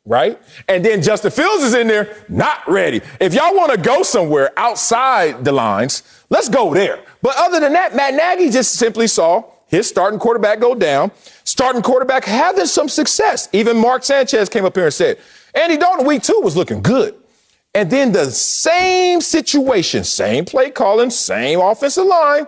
Right? And then Justin Fields is in there, not ready. If y'all want to go somewhere outside the lines, let's go there. But other than that, Matt Nagy just simply saw his starting quarterback go down, starting quarterback having some success. Even Mark Sanchez came up here and said, Andy Dalton week 2 was looking good. And then the same situation, same play calling, same offensive line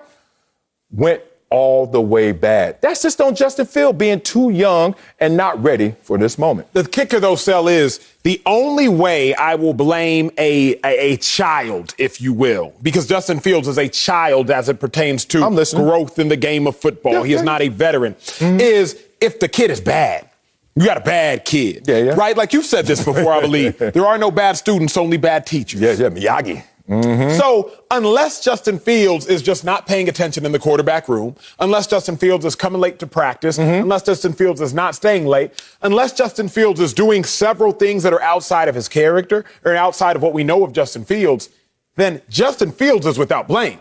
went all the way bad. That's just on Justin Fields being too young and not ready for this moment. The kicker, though, Sel, is the only way I will blame a child, if you will, because Justin Fields is a child as it pertains to growth in the game of football. Yeah, he is not a veteran, is if the kid is bad. You got a bad kid, right? Like you said this before, I believe. There are no bad students, only bad teachers. Yeah, Miyagi. Mm-hmm. So unless Justin Fields is just not paying attention in the quarterback room, unless Justin Fields is coming late to practice, unless Justin Fields is not staying late, unless Justin Fields is doing several things that are outside of his character or outside of what we know of Justin Fields, then Justin Fields is without blame.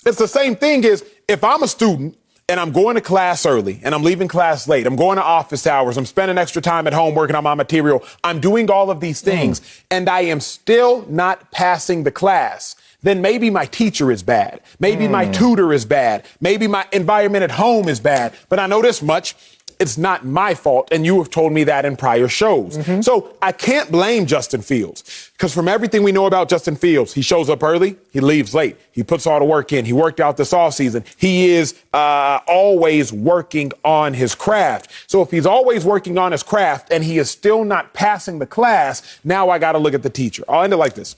It's the same thing as if I'm a student and I'm going to class early and I'm leaving class late. I'm going to office hours. I'm spending extra time at home working on my material. I'm doing all of these things and I am still not passing the class. Then maybe my teacher is bad. Maybe my tutor is bad. Maybe my environment at home is bad. But I know this much. It's not my fault, and you have told me that in prior shows. So I can't blame Justin Fields, because from everything we know about Justin Fields, he shows up early, he leaves late, he puts all the work in, he worked out this offseason. He is always working on his craft. So if he's always working on his craft and he is still not passing the class, now I got to look at the teacher. I'll end it like this.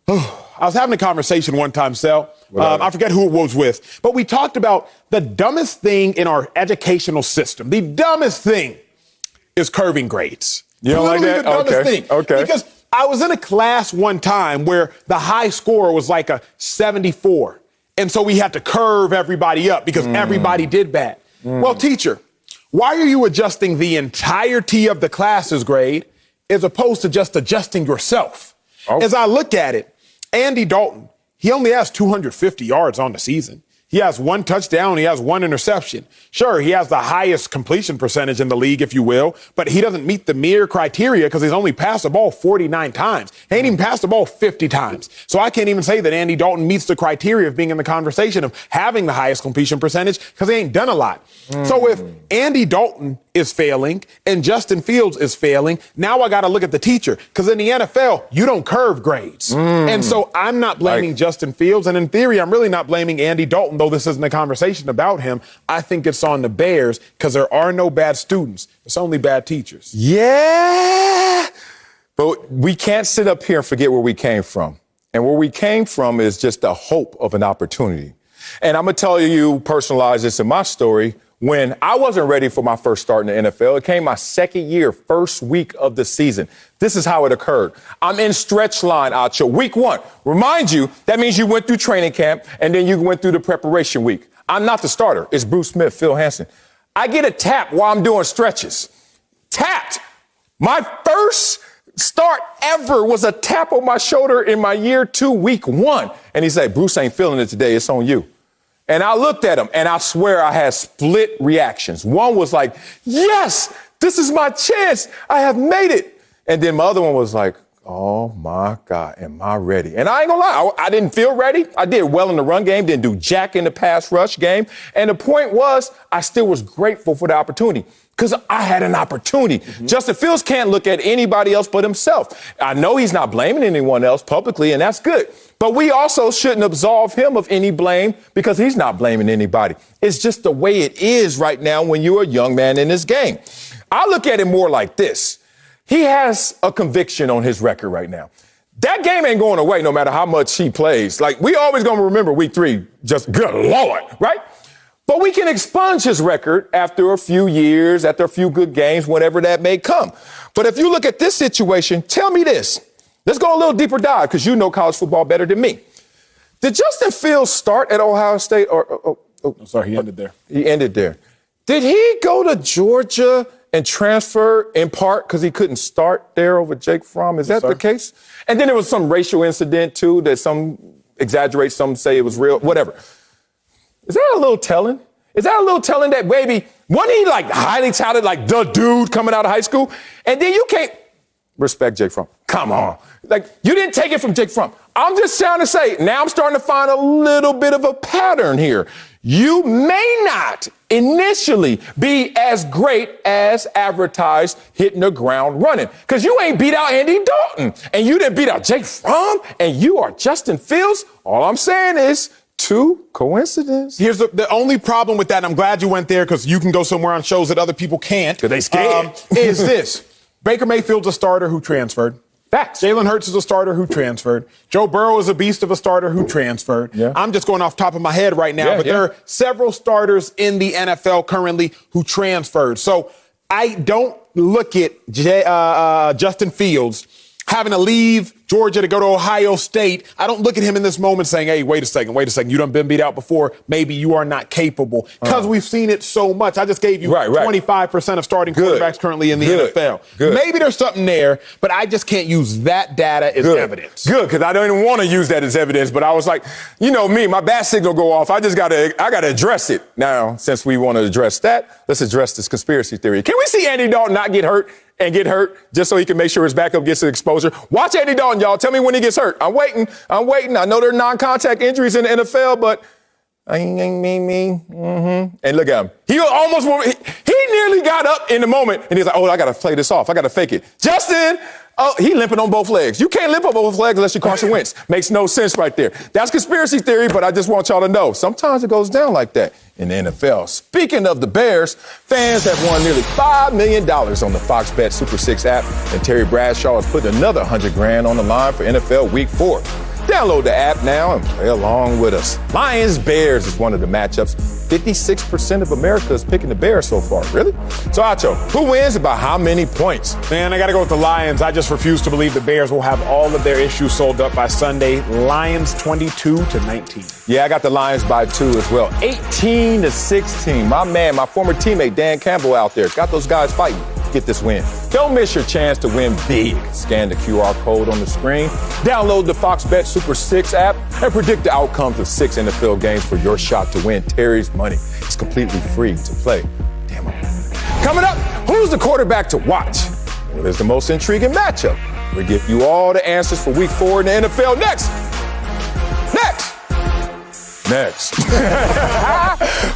I was having a conversation one time, Sel. I forget who it was with, but we talked about the dumbest thing in our educational system. The dumbest thing is curving grades. You don't like that? The dumbest thing. Okay. Because I was in a class one time where the high score was like a 74. And so we had to curve everybody up because everybody did bad. Well, teacher, why are you adjusting the entirety of the class's grade as opposed to just adjusting yourself? As I look at it, Andy Dalton, he only has 250 yards on the season. He has 1 touchdown. He has 1 interception. Sure, he has the highest completion percentage in the league, if you will, but he doesn't meet the mere criteria because he's only passed the ball 49 times. He ain't even passed the ball 50 times. So I can't even say that Andy Dalton meets the criteria of being in the conversation of having the highest completion percentage because he ain't done a lot. So if Andy Dalton is failing and Justin Fields is failing, now I got to look at the teacher because in the NFL, you don't curve grades. And so I'm not blaming Justin Fields. And in theory, I'm really not blaming Andy Dalton, though this isn't a conversation about him. I think it's on the Bears because there are no bad students. It's only bad teachers. Yeah. But we can't sit up here and forget where we came from. And where we came from is just the hope of an opportunity. And I'm going to tell you, personalize this in my story. When I wasn't ready for my first start in the NFL, it came my second year, first week of the season. This is how it occurred. I'm in stretch line, Acho, week 1. Remind you, that means you went through training camp and then you went through the preparation week. I'm not the starter. It's Bruce Smith, Phil Hansen. I get a tap while I'm doing stretches. Tapped. My first start ever was a tap on my shoulder in my year 2, week 1. And he said, Bruce ain't feeling it today. It's on you. And I looked at him, and I swear I had split reactions. One was like, yes, this is my chance. I have made it. And then my other one was like, oh, my God, am I ready? And I ain't gonna lie, I didn't feel ready. I did well in the run game, didn't do jack in the pass rush game. And the point was, I still was grateful for the opportunity because I had an opportunity. Justin Fields can't look at anybody else but himself. I know he's not blaming anyone else publicly, and that's good. But we also shouldn't absolve him of any blame because he's not blaming anybody. It's just the way it is right now when you're a young man in this game. I look at it more like this. He has a conviction on his record right now. That game ain't going away no matter how much he plays. Like, we always going to remember week 3, just good Lord, right? But we can expunge his record after a few years, after a few good games, whenever that may come. But if you look at this situation, tell me this. Let's go a little deeper dive because you know college football better than me. Did Justin Fields start at Ohio State Sorry, he ended there. He ended there. Did he go to Georgia and transfer in part because he couldn't start there over Jake Fromm? Is that the case? And then there was some racial incident, too, that some exaggerate, some say it was real, whatever. Is that a little telling? Is that a little telling that maybe, wasn't he like highly touted, like the dude coming out of high school? And then you can't respect Jake Fromm. Come on. Like, you didn't take it from Jake Fromm. I'm just trying to say, now I'm starting to find a little bit of a pattern here. You may not initially be as great as advertised hitting the ground running because you ain't beat out Andy Dalton and you didn't beat out Jake Fromm and you are Justin Fields. All I'm saying is, 2 coincidence. Here's the only problem with that, and I'm glad you went there because you can go somewhere on shows that other people can't. Because they scared. Is this. Baker Mayfield's a starter who transferred. Facts. Jalen Hurts is a starter who transferred. Joe Burrow is a beast of a starter who transferred. Yeah. I'm just going off the top of my head right now, but there are several starters in the NFL currently who transferred. So I don't look at Justin Fields having to leave Georgia to go to Ohio State. I don't look at him in this moment saying, hey, wait a second. You done been beat out before. Maybe you are not capable. Because we've seen it so much. I just gave you 25% of starting quarterbacks currently in the NFL. Maybe there's something there, but I just can't use that data as evidence. Good, because I don't even want to use that as evidence. But I was like, you know me, my bat signal go off. I gotta address it. Now, since we want to address that, let's address this conspiracy theory. Can we see Andy Dalton not get hurt just so he can make sure his backup gets the exposure? Watch Andy Dalton, y'all. Tell me when he gets hurt. I'm waiting. I know there are non-contact injuries in the NFL, but and look at him. He nearly got up in the moment, and he's like, I got to play this off. I got to fake it. Justin, he limping on both legs. You can't limp on both legs unless you're Carson Wentz. Makes no sense right there. That's conspiracy theory, but I just want y'all to know. Sometimes it goes down like that in the NFL. Speaking of the Bears, fans have won nearly $5 million on the Fox Bet Super 6 app, and Terry Bradshaw has put another $100,000 on the line for NFL Week 4. Download the app now and play along with us. Lions-Bears is one of the matchups. 56% of America is picking the Bears so far. Really? So, Acho, who wins and by how many points? Man, I got to go with the Lions. I just refuse to believe the Bears will have all of their issues sold up by Sunday. Lions 22-19. Yeah, I got the Lions by 2 as well. 18-16. My man, my former teammate Dan Campbell out there. Got those guys fighting. get this win. Don't miss your chance to win big. Scan the QR code on the screen, download the Fox Bet Super 6 app, and predict the outcomes of 6 NFL games for your shot to win Terry's money. It's completely free to play. Damn it. Coming up, who's the quarterback to watch? What is the most intriguing matchup? We'll give you all the answers for Week 4 in the NFL next.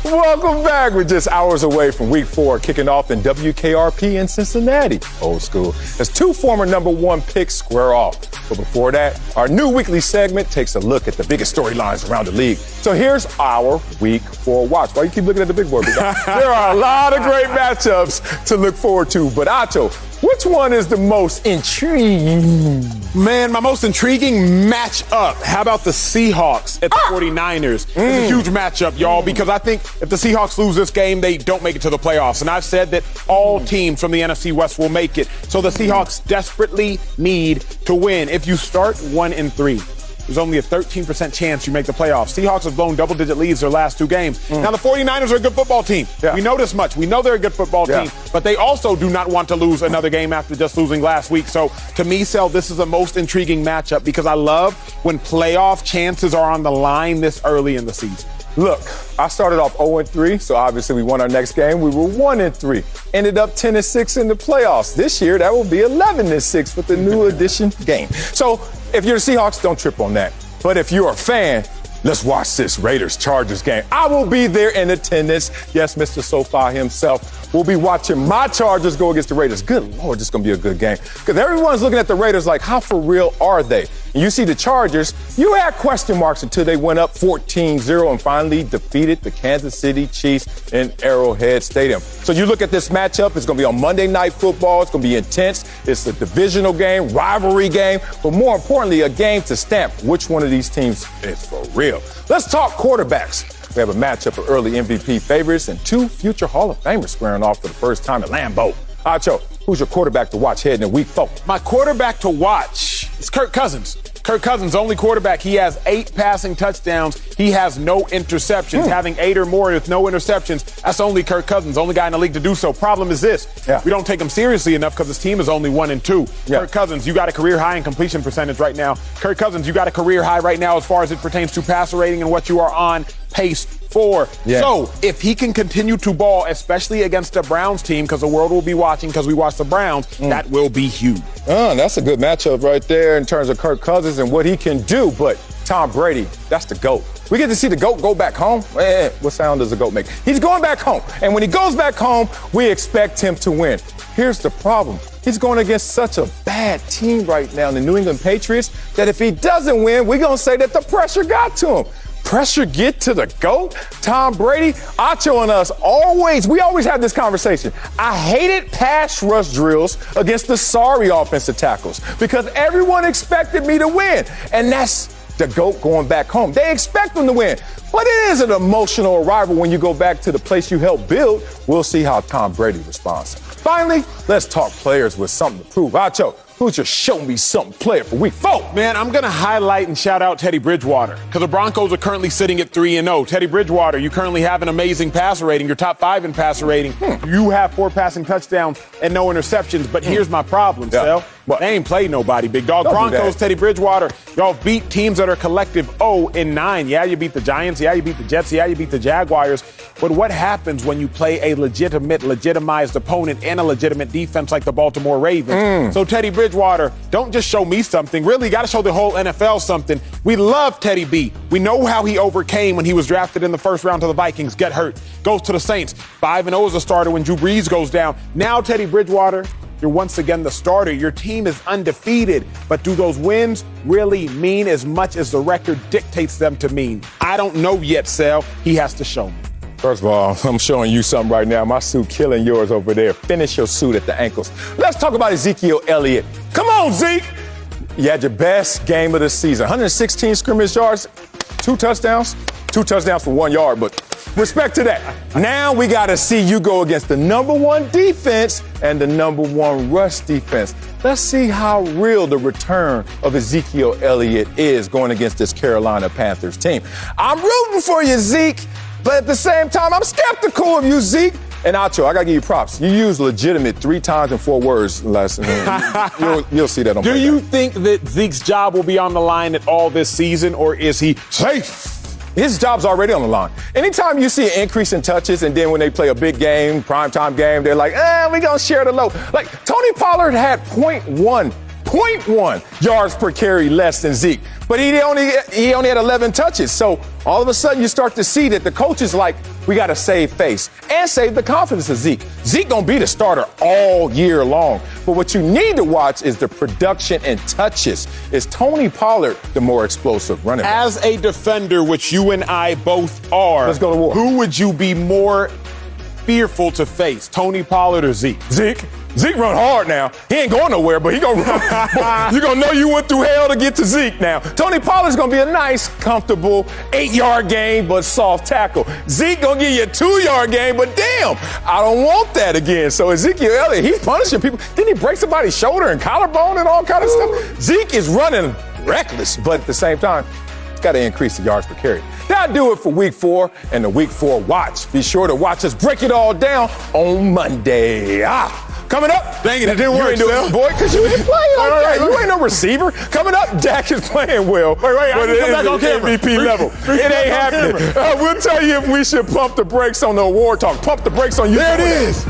Welcome back. We're just hours away from Week 4 kicking off in WKRP in Cincinnati. Old school. As 2 former number 1 picks square off. But before that, our new weekly segment takes a look at the biggest storylines around the league. So here's our Week 4 watch. Why you keep looking at the big board? There are a lot of great matchups to look forward to. But Acho, which one is the most intriguing? Man, my most intriguing matchup. How about the Seahawks at the 49ers? It's a huge matchup, y'all, because I think if the Seahawks lose this game, they don't make it to the playoffs. And I've said that all teams from the NFC West will make it. So the Seahawks desperately need to win. If you start 1-3, there's only a 13% chance you make the playoffs. Seahawks have blown double-digit leads their last 2 games. Now, the 49ers are a good football team. Yeah. We know this much. We know they're a good football team, but they also do not want to lose another game after just losing last week. So, to me, Sel, this is the most intriguing matchup because I love when playoff chances are on the line this early in the season. Look, I started off 0-3, so obviously we won our next game. We were 1-3. Ended up 10-6 in the playoffs. This year, that will be 11-6 with the new edition game. So if you're the Seahawks, don't trip on that. But if you're a fan, let's watch this Raiders-Chargers game. I will be there in attendance. Yes, Mr. SoFi himself will be watching my Chargers go against the Raiders. Good Lord, this is going to be a good game. Because everyone's looking at the Raiders like, how for real are they? And you see the Chargers, you had question marks until they went up 14-0 and finally defeated the Kansas City Chiefs in Arrowhead Stadium. So you look at this matchup, it's going to be on Monday Night Football. It's going to be intense. It's a divisional game, rivalry game, but more importantly, a game to stamp which one of these teams is for real. Let's talk quarterbacks. We have a matchup of early MVP favorites and 2 future Hall of Famers squaring off for the first time at Lambeau. Acho, who's your quarterback to watch heading in Week 4? My quarterback to watch is Kirk Cousins. Kirk Cousins, only quarterback. He has 8 passing touchdowns. He has no interceptions. Having 8 or more with no interceptions, that's only Kirk Cousins, only guy in the league to do so. Problem is this. We don't take him seriously enough because his team is only 1-2. Kirk Cousins, you got a career high in completion percentage right now. Kirk Cousins, you got a career high right now as far as it pertains to passer rating and what you are on pace for. So if he can continue to ball, especially against the Browns team, because the world will be watching because we watch the Browns, that will be huge. That's a good matchup right there in terms of Kirk Cousins and what he can do. But Tom Brady, that's the GOAT. We get to see the GOAT go back home. What sound does the GOAT make? He's going back home. And when he goes back home, we expect him to win. Here's the problem. He's going against such a bad team right now, the New England Patriots, that if he doesn't win, we're going to say that the pressure got to him. Pressure get to the GOAT? Tom Brady? Acho and us we always have this conversation. I hated pass rush drills against the sorry offensive tackles because everyone expected me to win. And that's the GOAT going back home. They expect them to win. But it is an emotional arrival when you go back to the place you helped build. We'll see how Tom Brady responds. Finally, let's talk players with something to prove. Acho, who's your show me something player for Week 4? Man, I'm going to highlight and shout out Teddy Bridgewater because the Broncos are currently sitting at 3-0. Teddy Bridgewater, you currently have an amazing passer rating. You're top 5 in passer rating. You have 4 passing touchdowns and no interceptions. But here's my problem, Sel. They ain't played nobody, big dog. Broncos, Teddy Bridgewater, y'all beat teams that are collective 0-9. Yeah, you beat the Giants. Yeah, you beat the Jets. Yeah, you beat the Jaguars. But what happens when you play a legitimized opponent and a legitimate defense like the Baltimore Ravens? So Teddy Bridgewater, don't just show me something. Really, got to show the whole NFL something. We love Teddy B. We know how he overcame when he was drafted in the first round to the Vikings, get hurt, goes to the Saints. 5-0 as a starter when Drew Brees goes down. Now Teddy Bridgewater, you're once again the starter. Your team is undefeated. But do those wins really mean as much as the record dictates them to mean? I don't know yet, Sel. He has to show me. First of all, I'm showing you something right now. My suit killing yours over there. Finish your suit at the ankles. Let's talk about Ezekiel Elliott. Come on, Zeke. You had your best game of the season. 116 scrimmage yards, 2 touchdowns. 2 touchdowns for 1 yard, but respect to that. Now we got to see you go against the number 1 defense and the number 1 rush defense. Let's see how real the return of Ezekiel Elliott is going against this Carolina Panthers team. I'm rooting for you, Zeke, but at the same time, I'm skeptical of you, Zeke. And Acho, I got to give you props. You used legitimate 3 times in 4 words last night. You'll see that on Do you think that Zeke's job will be on the line at all this season, or is he safe? His job's already on the line. Anytime you see an increase in touches, and then when they play a big game, primetime game, they're like, we're going to share the load. Like, Tony Pollard had 0.1 yards per carry less than Zeke. But he only had 11 touches. So all of a sudden you start to see that the coach is like, we got to save face and save the confidence of Zeke. Zeke going to be the starter all year long. But what you need to watch is the production and touches. Is Tony Pollard the more explosive running back? As a defender, which you and I both are, let's go to war. Who would you be more fearful to face, Tony Pollard or Zeke? Zeke run hard now. He ain't going nowhere, but he gonna run. You're gonna know you went through hell to get to Zeke now. Tony Pollard's gonna be a nice, comfortable 8-yard gain, but soft tackle. Zeke gonna give you a 2-yard gain, but damn, I don't want that again. So Ezekiel Elliott, he's punishing people. Didn't he break somebody's shoulder and collarbone and all kind of stuff? Zeke is running reckless, but at the same time, it's got to increase the yards per carry. That'll do it for Week 4 and the Week 4 watch. Be sure to watch us break it all down on Monday. Coming up. Dang it didn't work, boy, because you didn't play like that. You ain't no receiver. Coming up, Dak is playing well. Wait, I can come back on camera. MVP level. It ain't happening. We'll tell you if we should pump the brakes on the award talk. Pump the brakes on you. There it is.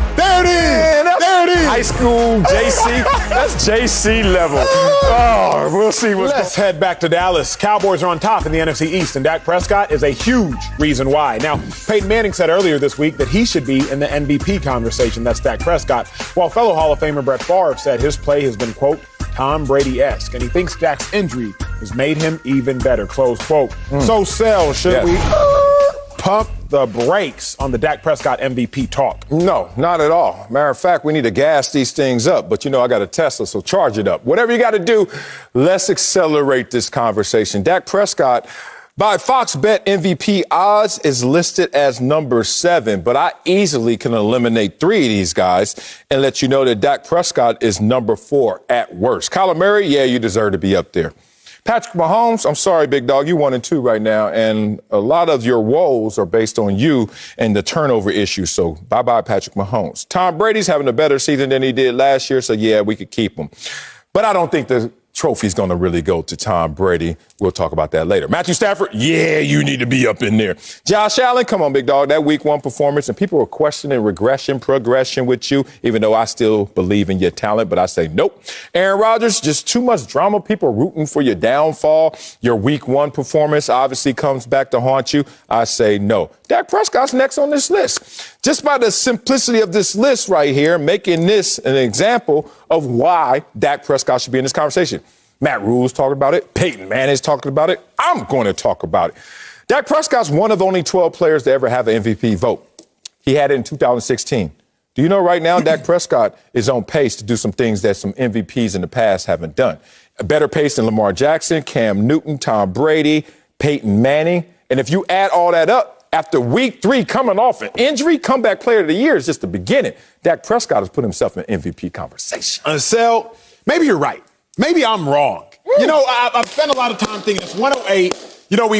High school JC. That's JC level. Oh, we'll see what's Let's head back to Dallas. Cowboys are on top in the NFC East, and Dak Prescott is a huge reason why. Now, Peyton Manning said earlier this week that he should be in the MVP conversation. That's Dak Prescott. While fellow Hall of Famer Brett Favre said his play has been, quote, Tom Brady-esque, and he thinks Dak's injury has made him even better, close quote. So, Sel, should we pump the brakes on the Dak Prescott MVP talk? No, not at all. Matter of fact, we need to gas these things up. But, I got a Tesla, so charge it up. Whatever you got to do, let's accelerate this conversation. Dak Prescott, by Fox Bet MVP odds, is listed as number 7, but I easily can eliminate 3 of these guys and let you know that Dak Prescott is number 4 at worst. Kyler Murray, yeah, you deserve to be up there. Patrick Mahomes, I'm sorry, big dog, you 1-2 right now, and a lot of your woes are based on you and the turnover issue, so bye-bye, Patrick Mahomes. Tom Brady's having a better season than he did last year, so yeah, we could keep him. But I don't think the trophy's going to really go to Tom Brady. We'll talk about that later. Matthew Stafford, yeah, you need to be up in there. Josh Allen, come on, big dog, that Week 1 performance, and people are questioning progression with you, even though I still believe in your talent, but I say nope. Aaron Rodgers, just too much drama. People are rooting for your downfall. Your Week 1 performance obviously comes back to haunt you. I say no. Dak Prescott's next on this list. Just by the simplicity of this list right here, making this an example of why Dak Prescott should be in this conversation. Matt Rule's talking about it. Peyton Manning's talking about it. I'm going to talk about it. Dak Prescott's one of only 12 players to ever have an MVP vote. He had it in 2016. Do you know right now Dak Prescott is on pace to do some things that some MVPs in the past haven't done? A better pace than Lamar Jackson, Cam Newton, Tom Brady, Peyton Manning. And if you add all that up, after Week 3 coming off an injury, comeback player of the year is just the beginning. Dak Prescott has put himself in MVP conversation. Sel, maybe you're right. Maybe I'm wrong. I've spent a lot of time thinking it's 108.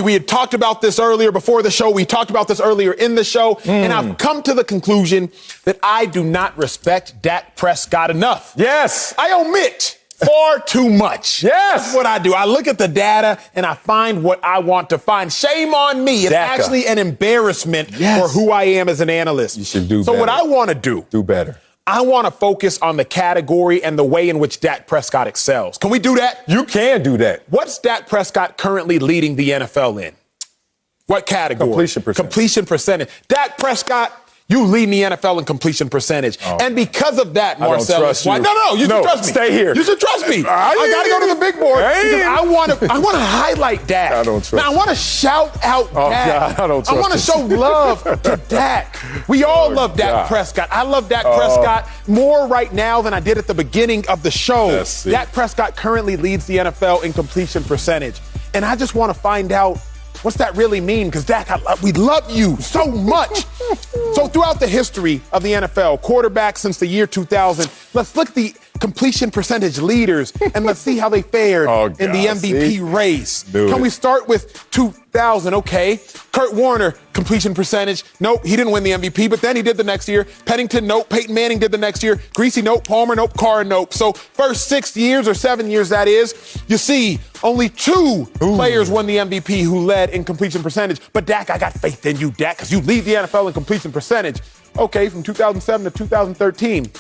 We had talked about this earlier before the show. We talked about this earlier in the show. And I've come to the conclusion that I do not respect Dak Prescott enough. Yes. I omit far too much. Yes. That's what I do. I look at the data and I find what I want to find. Shame on me. It's actually an embarrassment for who I am as an analyst. You should do better. So what I want to do better. I want to focus on the category and the way in which Dak Prescott excels. Can we do that? You can do that. What's Dak Prescott currently leading the NFL in? What category? Completion percentage. Dak Prescott, you lead the NFL in completion percentage. Oh. And because of that, Marcellus, you should trust me. Stay here. You should trust me. I got to go to the big board because I want to highlight Dak. I don't trust Now, I want to shout out Dak. God, I don't trust I want to show love to Dak. We all love Dak Prescott. I love Dak Prescott more right now than I did at the beginning of the show. Dak Prescott currently leads the NFL in completion percentage. And I just want to find out, what's that really mean? Because, Dak, we love you so much. So throughout the history of the NFL, quarterbacks since the year 2000, Let's look at the completion percentage leaders, and let's see how they fared in the MVP race. Can we start with 2000? Okay. Kurt Warner, completion percentage. Nope, he didn't win the MVP, but then he did the next year. Pennington, nope. Peyton Manning did the next year. Greasy, nope. Palmer, nope. Carr, nope. So first 6 years or 7 years, that is, you see only 2 players won the MVP who led in completion percentage. But Dak, I got faith in you, Dak, because you lead the NFL in completion percentage. Okay, from 2007 to 2013.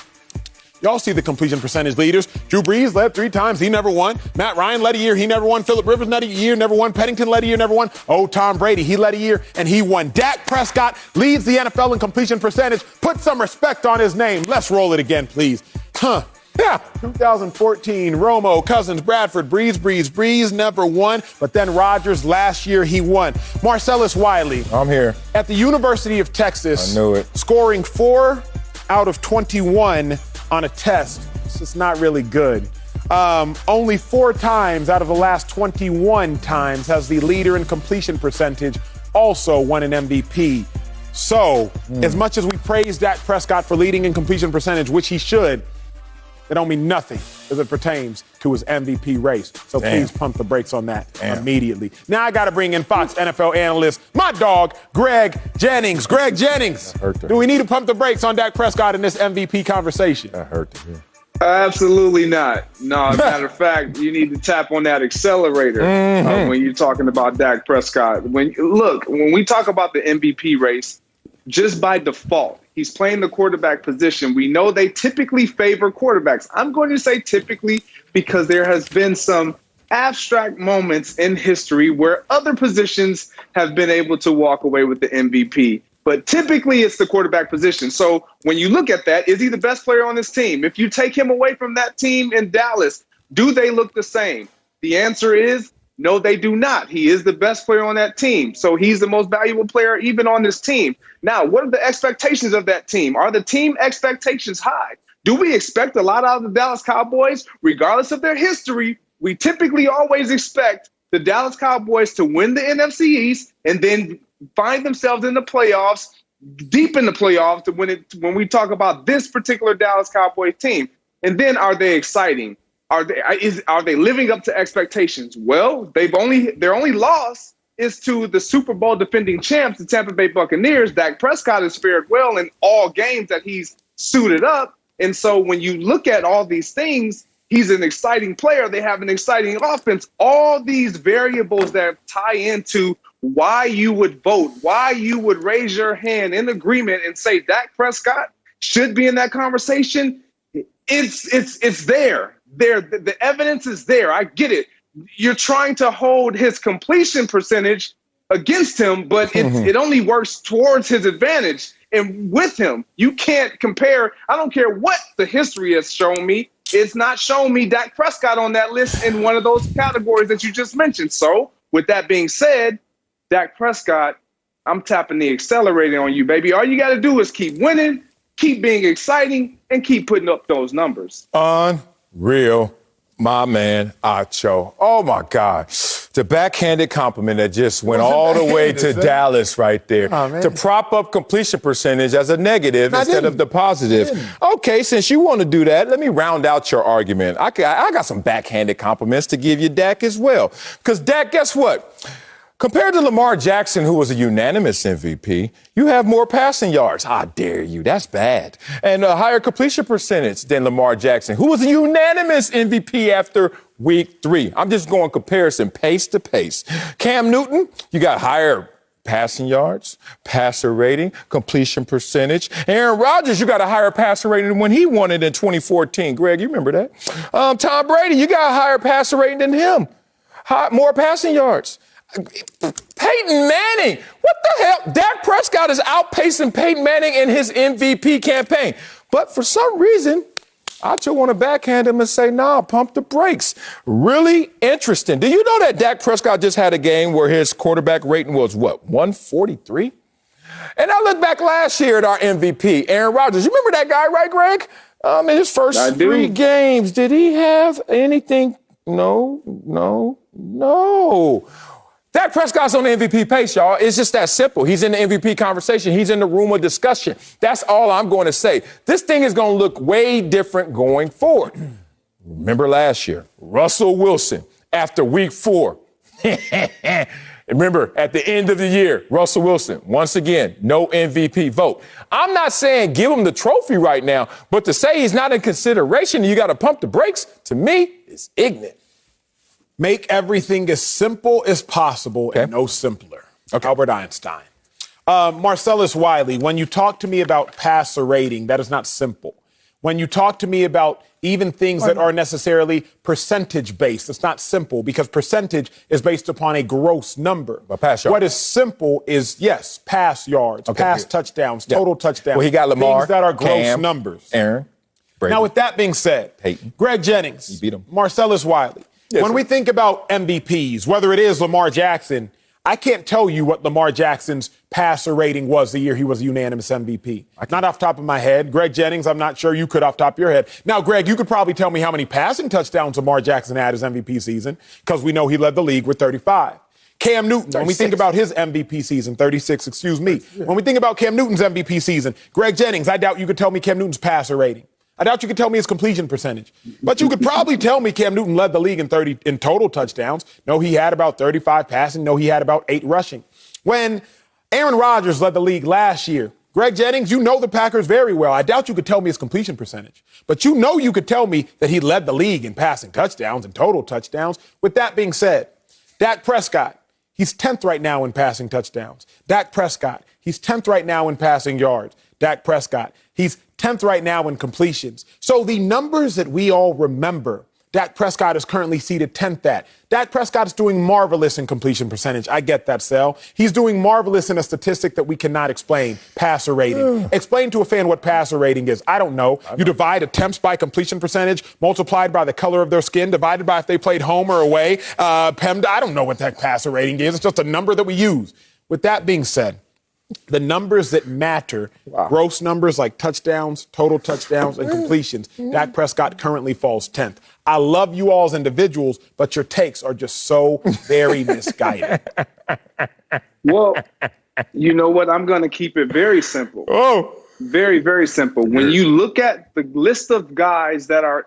Y'all see the completion percentage leaders. Drew Brees led 3 times. He never won. Matt Ryan led a year. He never won. Phillip Rivers led a year. Never won. Pennington led a year. Never won. Oh, Tom Brady. He led a year, and he won. Dak Prescott leads the NFL in completion percentage. Put some respect on his name. Let's roll it again, please. Yeah. 2014, Romo, Cousins, Bradford, Breeze never won. But then Rodgers, last year, he won. Marcellus Wiley. I'm here. At the University of Texas. I knew it. Scoring 4 out of 21 on a test. It's just not really good. Only 4 times out of the last 21 times has the leader in completion percentage also won an MVP. So, as much as we praise Dak Prescott for leading in completion percentage, which he should, it don't mean nothing as it pertains to his MVP race. So please pump the brakes on that immediately. Now I got to bring in Fox NFL analyst, my dog, Greg Jennings. Greg Jennings, do we need to pump the brakes on Dak Prescott in this MVP conversation? That hurt to hear. Absolutely not. No, matter of fact, you need to tap on that accelerator when you're talking about Dak Prescott. When we talk about the MVP race, just by default, he's playing the quarterback position. We know they typically favor quarterbacks. I'm going to say typically because there has been some abstract moments in history where other positions have been able to walk away with the MVP. But typically it's the quarterback position. So when you look at that, is he the best player on this team? If you take him away from that team in Dallas, do they look the same? The answer is no, they do not. He is the best player on that team. So he's the most valuable player even on this team. Now, what are the expectations of that team? Are the team expectations high? Do we expect a lot out of the Dallas Cowboys? Regardless of their history, we typically always expect the Dallas Cowboys to win the NFC East and then find themselves in the playoffs, deep in the playoffs when we talk about this particular Dallas Cowboys team. And then are they exciting? Are they living up to expectations? Well, their only loss is to the Super Bowl defending champs, the Tampa Bay Buccaneers. Dak Prescott has fared well in all games that he's suited up. And so when you look at all these things, he's an exciting player. They have an exciting offense. All these variables that tie into why you would vote, why you would raise your hand in agreement and say Dak Prescott should be in that conversation. It's there. The evidence is there. I get it. You're trying to hold his completion percentage against him, but it only works towards his advantage. And with him, you can't compare. I don't care what the history has shown me. It's not shown me Dak Prescott on that list in one of those categories that you just mentioned. So with that being said, Dak Prescott, I'm tapping the accelerator on you, baby. All you got to do is keep winning, keep being exciting, and keep putting up those numbers. Unreal, my man, Acho. Oh, my God. The backhanded compliment that just went all the way to Dallas right there. To prop up completion percentage as a negative instead of the positive. Okay, since you want to do that, let me round out your argument. I got some backhanded compliments to give you, Dak, as well. Because, Dak, guess what? Compared to Lamar Jackson, who was a unanimous MVP, you have more passing yards. I dare you. That's bad. And a higher completion percentage than Lamar Jackson, who was a unanimous MVP after week 3. I'm just going comparison pace to pace. Cam Newton, you got higher passing yards, passer rating, completion percentage. Aaron Rodgers, you got a higher passer rating than when he won it in 2014. Greg, you remember that? Tom Brady, you got a higher passer rating than him. More passing yards. Peyton Manning, what the hell? Dak Prescott is outpacing Peyton Manning in his MVP campaign. But for some reason, I just want to backhand him and say, nah, pump the brakes. Really interesting. Do you know that Dak Prescott just had a game where his quarterback rating was, 143? And I look back last year at our MVP, Aaron Rodgers. You remember that guy, right, Greg? In his first 3 games, did he have anything? No. Dak Prescott's on the MVP pace, y'all. It's just that simple. He's in the MVP conversation. He's in the room of discussion. That's all I'm going to say. This thing is going to look way different going forward. Remember last year, Russell Wilson, after week 4. Remember, at the end of the year, Russell Wilson, once again, no MVP vote. I'm not saying give him the trophy right now, but to say he's not in consideration and you got to pump the brakes, to me, is ignorant. Make everything as simple as possible and no simpler. Okay. Albert Einstein. Marcellus Wiley, when you talk to me about passer rating, that is not simple. When you talk to me about even things that are necessarily percentage-based, it's not simple because percentage is based upon a gross number. But pass yards. What is simple is, yes, pass yards, pass touchdowns, total touchdowns. Well, he got Lamar, things that are gross Cam, numbers. Aaron, Brady. Now, with that being said, Peyton. Greg Jennings, You beat him. Marcellus Wiley, when we think about MVPs, whether it is Lamar Jackson, I can't tell you what Lamar Jackson's passer rating was the year he was a unanimous MVP. Not off the top of my head. Greg Jennings, I'm not sure you could off the top of your head. Now, Greg, you could probably tell me how many passing touchdowns Lamar Jackson had his MVP season, because we know he led the league with 35. Cam Newton, 36. When we think about his MVP season, 36, excuse me. When we think about Cam Newton's MVP season, Greg Jennings, I doubt you could tell me Cam Newton's passer rating. I doubt you could tell me his completion percentage. But you could probably tell me Cam Newton led the league in total touchdowns. No, he had about 35 passing. No, he had about 8 rushing. When Aaron Rodgers led the league last year, Greg Jennings, you know the Packers very well. I doubt you could tell me his completion percentage. But you could tell me that he led the league in passing touchdowns and total touchdowns. With that being said, Dak Prescott, he's 10th right now in passing touchdowns. Dak Prescott, he's 10th right now in passing yards. Dak Prescott, he's 10th right now in completions. So the numbers that we all remember, Dak Prescott is currently seated 10th at. Dak Prescott is doing marvelous in completion percentage. I get that, Sel. He's doing marvelous in a statistic that we cannot explain, passer rating. Explain to a fan what passer rating is. I don't know. You divide attempts by completion percentage, multiplied by the color of their skin, divided by if they played home or away. PEMDA, I don't know what that passer rating is. It's just a number that we use. With that being said, the numbers that matter, gross numbers like touchdowns, total touchdowns, and completions, Dak Prescott currently falls 10th. I love you all as individuals, but your takes are just so very misguided. Well, you know what? I'm going to keep it very simple. Very, very simple. When you look at the list of guys that are,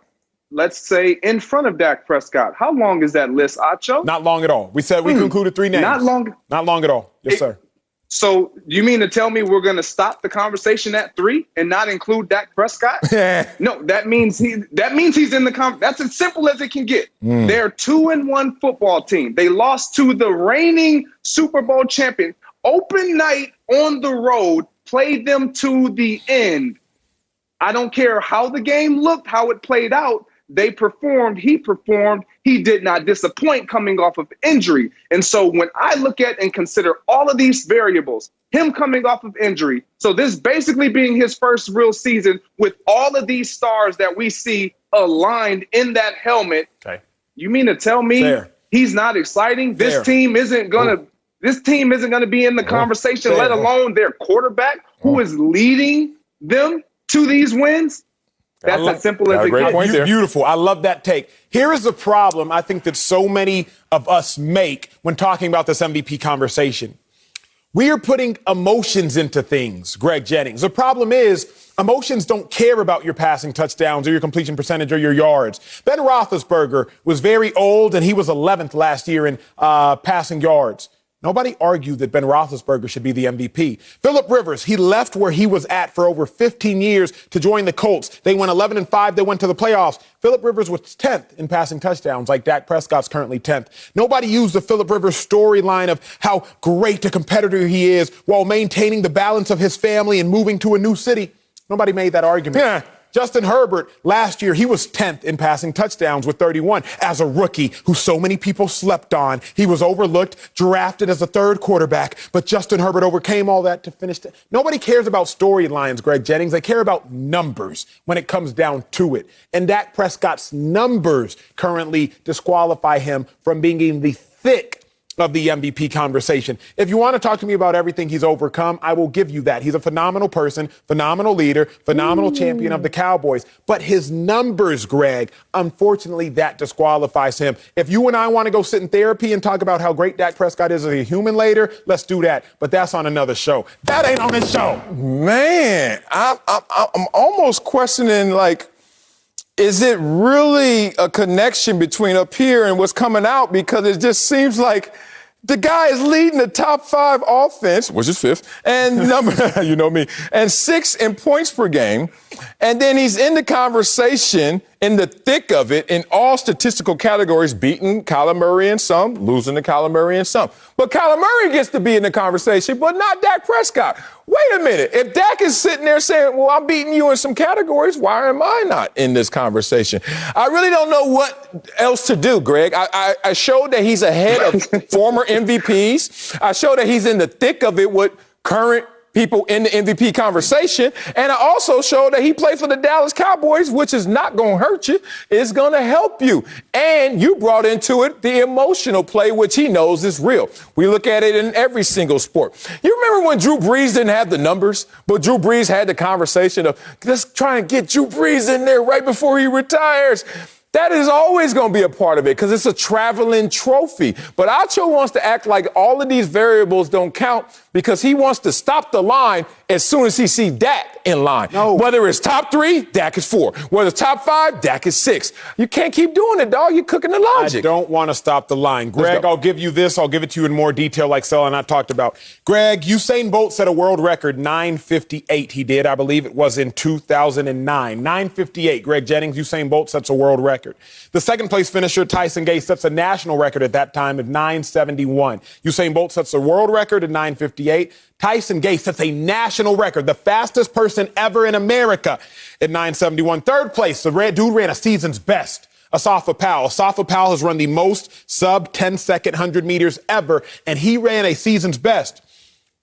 let's say, in front of Dak Prescott, how long is that list, Acho? Not long at all. We said we concluded 3 names. Not long. Not long at all. Yes, sir. So you mean to tell me we're going to stop the conversation at 3 and not include Dak Prescott? No, that means he's in the that's as simple as it can get. They're 2-1 football team. They lost to the reigning Super Bowl champion. Open night on the road, played them to the end. I don't care how the game looked, how it played out. They performed. He did not disappoint coming off of injury. And so when I look at and consider all of these variables, him coming off of injury, so this basically being his first real season with all of these stars that we see aligned in that helmet, you mean to tell me he's not exciting? This team isn't going to be in the conversation, let alone their quarterback who is leading them to these wins? That's as simple as it gets. Beautiful. I love that take. Here is the problem I think that so many of us make when talking about this MVP conversation. We are putting emotions into things, Greg Jennings. The problem is emotions don't care about your passing touchdowns or your completion percentage or your yards. Ben Roethlisberger was very old, and he was 11th last year in passing yards. Nobody argued that Ben Roethlisberger should be the MVP. Phillip Rivers, he left where he was at for over 15 years to join the Colts. They went 11-5. They went to the playoffs. Phillip Rivers was 10th in passing touchdowns, like Dak Prescott's currently 10th. Nobody used the Phillip Rivers storyline of how great a competitor he is while maintaining the balance of his family and moving to a new city. Nobody made that argument. Justin Herbert, last year, he was 10th in passing touchdowns with 31 as a rookie who so many people slept on. He was overlooked, drafted as a 3rd quarterback, but Justin Herbert overcame all that to finish. Nobody cares about storylines, Greg Jennings. They care about numbers when it comes down to it. And Dak Prescott's numbers currently disqualify him from being in the thick of the MVP conversation. If you want to talk to me about everything he's overcome, I will give you that. He's a phenomenal person, phenomenal leader, phenomenal champion of the Cowboys. But his numbers, Greg, unfortunately, that disqualifies him. If you and I want to go sit in therapy and talk about how great Dak Prescott is as a human later, let's do that. But that's on another show. That ain't on this show. Man, I'm almost questioning, like, is it really a connection between up here and what's coming out? Because it just seems like the guy is leading the top 5 offense, which is 5th, and number, you know me, and 6 in points per game. And then he's in the conversation in the thick of it in all statistical categories, beating Kyler Murray in some, losing to Kyler Murray in some. But Kyler Murray gets to be in the conversation, but not Dak Prescott. Wait a minute. If Dak is sitting there saying, well, I'm beating you in some categories, why am I not in this conversation? I really don't know what else to do, Greg. I showed that he's ahead of former MVPs. I showed that he's in the thick of it with current people in the MVP conversation. And I also showed that he played for the Dallas Cowboys, which is not going to hurt you. It's going to help you. And you brought into it the emotional play, which he knows is real. We look at it in every single sport. You remember when Drew Brees didn't have the numbers, but Drew Brees had the conversation of, let's try and get Drew Brees in there right before he retires. That is always going to be a part of it because it's a traveling trophy. But Acho wants to act like all of these variables don't count because he wants to stop the line as soon as he sees Dak in line. No. Whether it's top 3, Dak is 4. Whether it's top 5, Dak is 6. You can't keep doing it, dog. You're cooking the logic. I don't want to stop the line. Greg, I'll give you this. I'll give it to you in more detail like Sel and I talked about. Greg, Usain Bolt set a world record, 9:58 he did. I believe it was in 2009. 9:58. Greg Jennings, Usain Bolt sets a world record. The second place finisher, Tyson Gay, sets a national record at that time of 9:71. Usain Bolt sets a world record at 9:58. Tyson Gay sets a national record, the fastest person ever in America at 9:71. Third place, the red dude ran a season's best. Asafa Powell. Asafa Powell has run the most sub-10-second 100 meters ever, and he ran a season's best.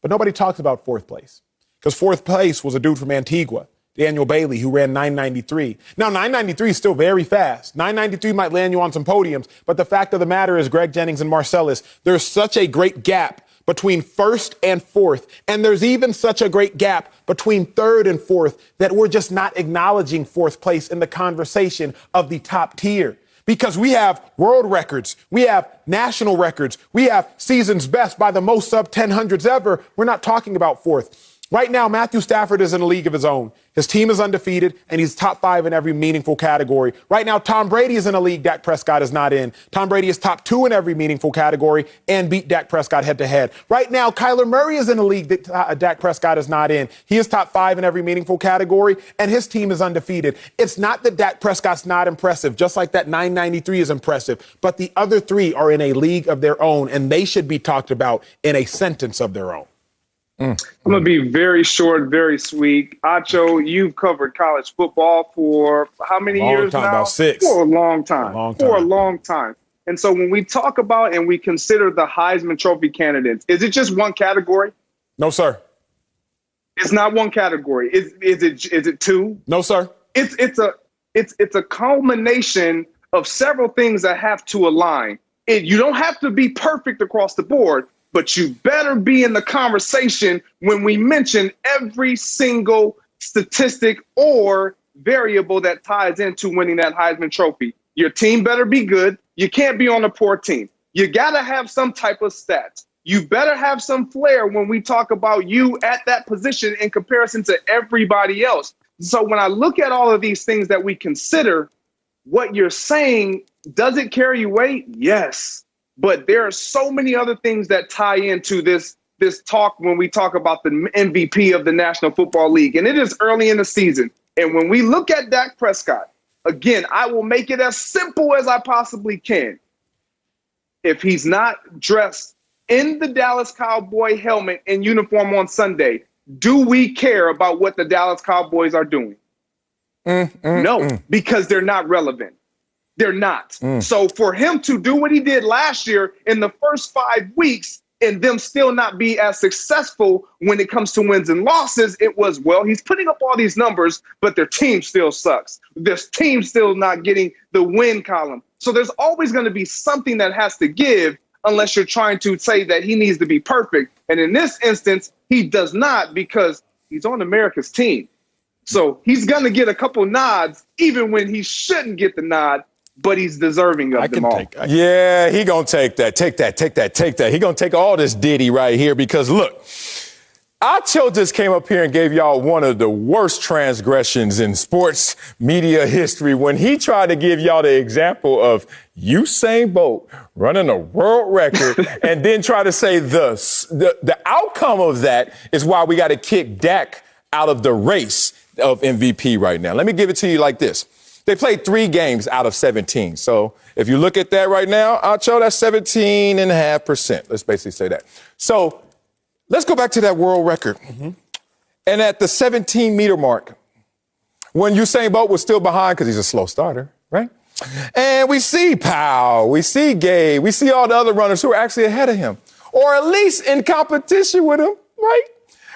But nobody talks about fourth place because fourth place was a dude from Antigua, Daniel Bailey, who ran 9:93. Now, 9:93 is still very fast. 9:93 might land you on some podiums, but the fact of the matter is, Greg Jennings and Marcellus, there's such a great gap between first and fourth, and there's even such a great gap between third and fourth that we're just not acknowledging fourth place in the conversation of the top tier. Because we have world records, we have national records, we have season's best by the most sub-1000s ever. We're not talking about fourth. Right now, Matthew Stafford is in a league of his own. His team is undefeated, and he's top 5 in every meaningful category. Right now, Tom Brady is in a league Dak Prescott is not in. Tom Brady is top 2 in every meaningful category and beat Dak Prescott head-to-head. Right now, Kyler Murray is in a league that Dak Prescott is not in. He is top 5 in every meaningful category, and his team is undefeated. It's not that Dak Prescott's not impressive, just like that 993 is impressive, but the other 3 are in a league of their own, and they should be talked about in a sentence of their own. I'm going to be very short, very sweet. Acho, you've covered college football for how many years now? About 6. For a long time. For a long time. And so when we talk about and we consider the Heisman Trophy candidates, is it just one category? No, sir. It's not one category. Is it 2? No, sir. It's a culmination of several things that have to align. You don't have to be perfect across the board, but you better be in the conversation when we mention every single statistic or variable that ties into winning that Heisman Trophy. Your team better be good. You can't be on a poor team. You got to have some type of stats. You better have some flair when we talk about you at that position in comparison to everybody else. So when I look at all of these things that we consider, what you're saying, does it carry weight? Yes. But there are so many other things that tie into this talk when we talk about the MVP of the National Football League. And it is early in the season. And when we look at Dak Prescott, again, I will make it as simple as I possibly can. If he's not dressed in the Dallas Cowboy helmet and uniform on Sunday, do we care about what the Dallas Cowboys are doing? No, because they're not relevant. They're not. So for him to do what he did last year in the first 5 weeks and them still not be as successful when it comes to wins and losses, it was, well, he's putting up all these numbers, but their team still sucks. This team's still not getting the win column. So there's always going to be something that has to give unless you're trying to say that he needs to be perfect. And in this instance, he does not, because he's on America's team. So he's going to get a couple nods, even when he shouldn't get the nod, but he's deserving of them all. Yeah, he going to take that. He going to take all this ditty right here because, look, Acho just came up here and gave y'all one of the worst transgressions in sports media history when he tried to give y'all the example of Usain Bolt running a world record and then try to say the outcome of that is why we got to kick Dak out of the race of MVP right now. Let me give it to you like this. They played 3 games out of 17. So if you look at that right now, Acho, that's 17.5%. Let's basically say that. So let's go back to that world record. Mm-hmm. And at the 17-meter mark, when Usain Bolt was still behind because he's a slow starter, right? And we see Powell, we see Gabe, we see all the other runners who are actually ahead of him, or at least in competition with him, right?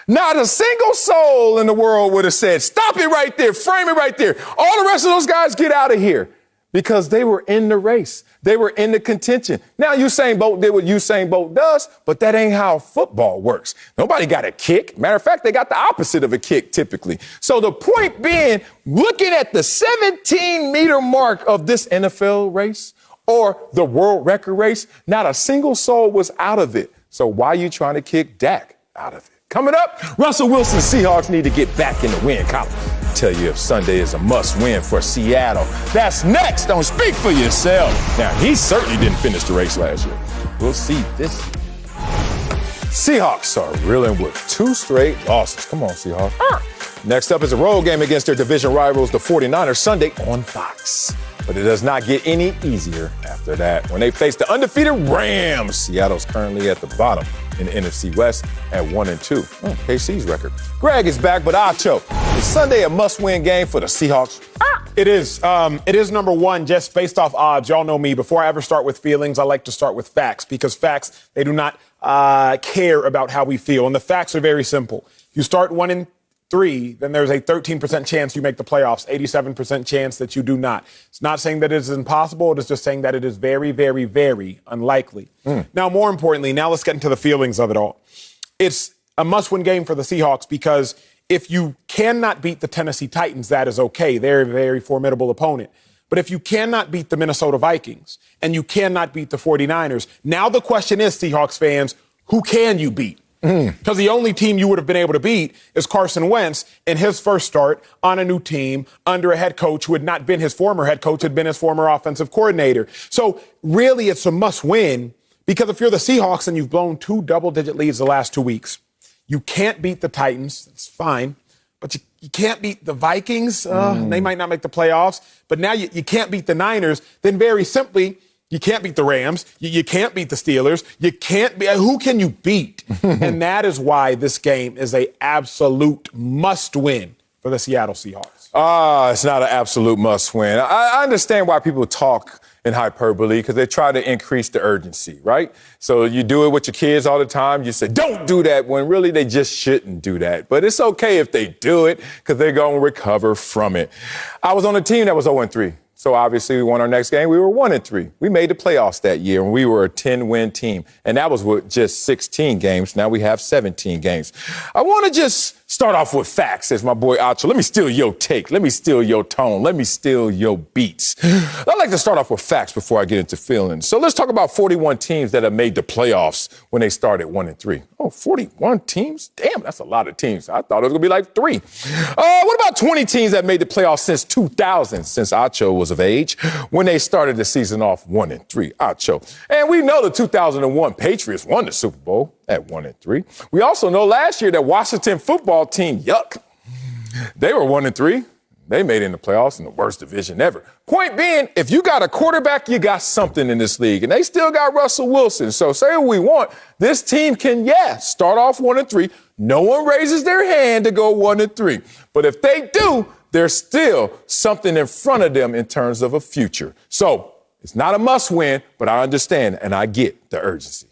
Not a single soul in the world would have said, stop it right there, frame it right there. All the rest of those guys get out of here because they were in the race. They were in the contention. Now, Usain Bolt did what Usain Bolt does, but that ain't how football works. Nobody got a kick. Matter of fact, they got the opposite of a kick typically. So the point being, looking at the 17-meter mark of this NFL race or the world record race, not a single soul was out of it. So why are you trying to kick Dak out of it? Coming up, Russell Wilson's Seahawks need to get back in the win column. Tell you if Sunday is a must-win for Seattle. That's next. Don't speak for yourself. Now, he certainly didn't finish the race last year. We'll see this year. Seahawks are reeling with 2 straight losses. Come on, Seahawks. Next up is a road game against their division rivals, the 49ers, Sunday on Fox. But it does not get any easier after that. When they face the undefeated Rams, Seattle's currently at the bottom in the NFC West at 1-2. KC's record. Greg is back, but Acho, is Sunday a must-win game for the Seahawks? It is. It is number one, just based off odds. Y'all know me. Before I ever start with feelings, I like to start with facts because facts, they do not care about how we feel. And the facts are very simple. You start 1-3, then there's a 13% chance you make the playoffs, 87% chance that you do not. It's not saying that it is impossible. It is just saying that it is very, very, very unlikely. Now, more importantly, now let's get into the feelings of it all. It's a must-win game for the Seahawks because if you cannot beat the Tennessee Titans, that is okay. They're a very formidable opponent. But if you cannot beat the Minnesota Vikings and you cannot beat the 49ers, now the question is, Seahawks fans, who can you beat? Because the only team you would have been able to beat is Carson Wentz in his first start on a new team under a head coach who had not been his former head coach, had been his former offensive coordinator. So really it's a must win because if you're the Seahawks and you've blown 2 double-digit leads the last 2 weeks, you can't beat the Titans. It's fine. But you can't beat the Vikings. They might not make the playoffs. But now you can't beat the Niners. Then very simply, you can't beat the Rams. You can't beat the Steelers. You can't be. Who can you beat? And that is why this game is a absolute must-win for the Seattle Seahawks. It's not an absolute must-win. I understand why people talk in hyperbole because they try to increase the urgency, right? So you do it with your kids all the time. You say, don't do that, when really they just shouldn't do that. But it's okay if they do it because they're going to recover from it. I was on a team that was 0-3. So obviously we won our next game. We were 1-3. We made the playoffs that year, and we were a 10-win team. And that was with just 16 games. Now we have 17 games. I want to just start off with facts, says my boy Acho. Let me steal your take. Let me steal your tone. Let me steal your beats. I like to start off with facts before I get into feelings. So let's talk about 41 teams that have made the playoffs when they started 1-3. Oh, 41 teams? Damn, that's a lot of teams. I thought it was going to be like 3. What about 20 teams that made the playoffs since 2000, since Acho was of age, when they started the season off 1-3? Acho. And we know the 2001 Patriots won the Super Bowl at 1-3. We also know last year that Washington football team, yuck, they were 1-3. They made it in the playoffs in the worst division ever. Point being, if you got a quarterback, you got something in this league. And they still got Russell Wilson. So say what we want. This team can, start off 1-3. No one raises their hand to go 1-3. But if they do, there's still something in front of them in terms of a future. So it's not a must win, but I understand and I get the urgency.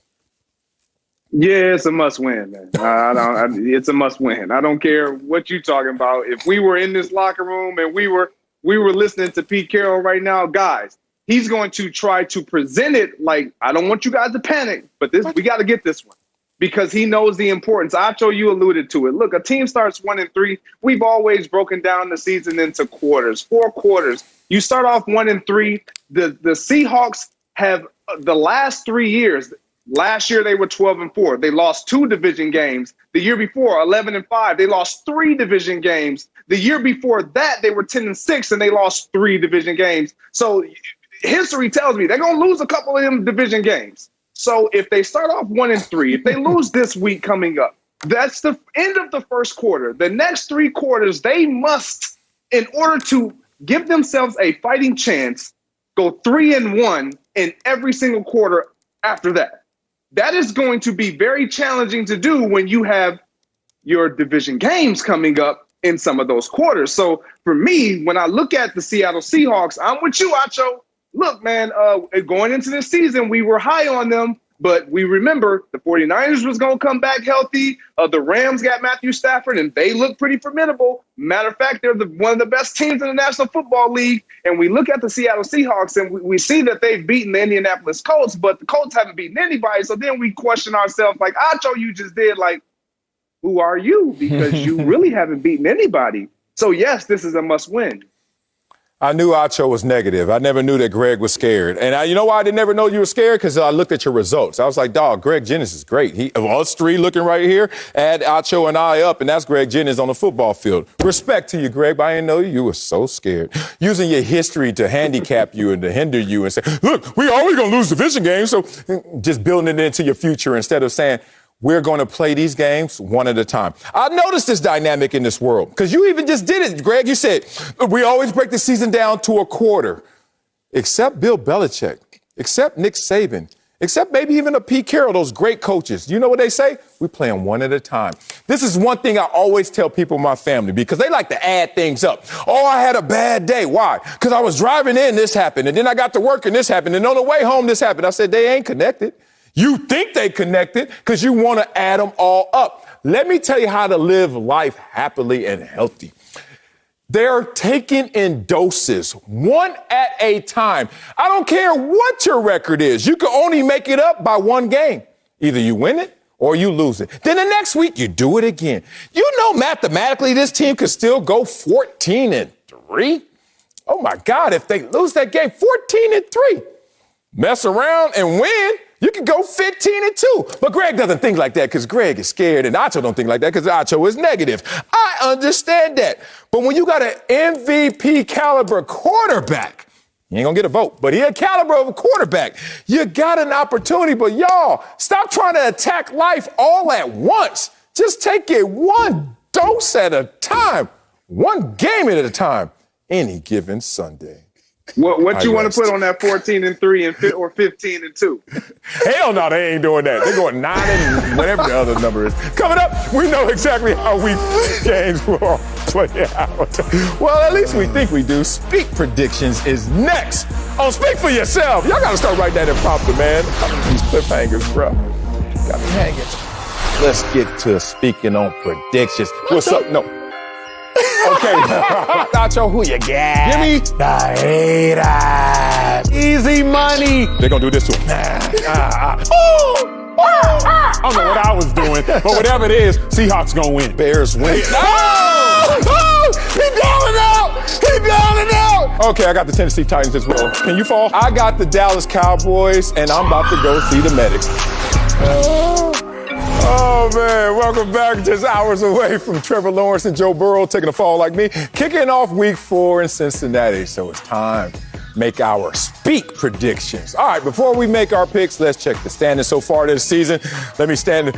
Yeah, it's a must win, man. It's a must win. I don't care what you're talking about. If we were in this locker room and we were listening to Pete Carroll right now, guys, he's going to try to present it like, I don't want you guys to panic, but we got to get this one. Because he knows the importance. Acho, you alluded to it. Look, a team starts 1-3. We've always broken down the season into quarters, 4 quarters. You start off 1-3. The Seahawks have the last 3 years. Last year they were 12-4. They lost 2 division games. The year before, 11-5. They lost 3 division games. The year before that, they were 10-6 and they lost 3 division games. So history tells me they're going to lose a couple of them division games. So if they start off 1-3, if they lose this week coming up, that's the end of the first quarter. The next 3 quarters, they must, in order to give themselves a fighting chance, go 3-1 in every single quarter after that. That is going to be very challenging to do when you have your division games coming up in some of those quarters. So for me, when I look at the Seattle Seahawks, I'm with you, Acho. Look, man, going into this season, we were high on them, but we remember the 49ers was going to come back healthy. The Rams got Matthew Stafford, and they look pretty formidable. Matter of fact, they're one of the best teams in the National Football League. And we look at the Seattle Seahawks, and we see that they've beaten the Indianapolis Colts, but the Colts haven't beaten anybody. So then we question ourselves, like Acho, you just did, like, who are you? Because you really haven't beaten anybody. So, yes, this is a must-win. I knew Acho was negative. I never knew that Greg was scared. And you know why I didn't never know you were scared? Because I looked at your results. I was like, dog, Greg Jennings is great. Of us 3 looking right here, add Acho and I up, and that's Greg Jennings on the football field. Respect to you, Greg, but I didn't know you. You were so scared. Using your history to handicap you and to hinder you and say, look, we always going to lose division games. So just building it into your future instead of saying, we're going to play these games one at a time. I noticed this dynamic in this world because you even just did it, Greg. You said, we always break the season down to a quarter, except Bill Belichick, except Nick Saban, except maybe even a Pete Carroll, those great coaches. You know what they say? We play them one at a time. This is one thing I always tell people in my family because they like to add things up. Oh, I had a bad day. Why? Because I was driving in, this happened, and then I got to work and this happened, and on the way home, this happened. I said, they ain't connected. You think they connected because you want to add them all up. Let me tell you how to live life happily and healthy. They're taking in doses, one at a time. I don't care what your record is. You can only make it up by one game. Either you win it or you lose it. Then the next week, you do it again. You know mathematically this team could still go 14-3. Oh, my God, if they lose that game, 14-3. Mess around and win. You can go 15-2. But Greg doesn't think like that because Greg is scared, and Acho don't think like that because Acho is negative. I understand that. But when you got an MVP caliber quarterback, you ain't going to get a vote, but he a caliber of a quarterback. You got an opportunity, but y'all, stop trying to attack life all at once. Just take it one dose at a time, one game at a time, any given Sunday. What you want to put on that 14-3 or 15-2? Hell no, they ain't doing that. They're going 9 and whatever the other number is. Coming up, we know exactly how week games will play out. Well, at least we think we do. Speak Predictions is next on Speak for Yourself. Y'all got to start writing that impromptu, man. These cliffhangers, bro. Got me hanging. Let's get to speaking on predictions. What's up? No. Okay, Nacho, who you got? Give me the haters. Easy money. They're going to do this to him. I don't know what I was doing, but whatever it is, Seahawks going to win. Bears win. He bailing out. He bailing out. Okay, I got the Tennessee Titans as well. Can you fall? I got the Dallas Cowboys, and I'm about to go see the medics. Oh, man, welcome back. Just hours away from Trevor Lawrence and Joe Burrow taking a fall like me. Kicking off week 4 in Cincinnati, so it's time to make our Speak Predictions. All right, before we make our picks, let's check the standings so far this season. Let me say,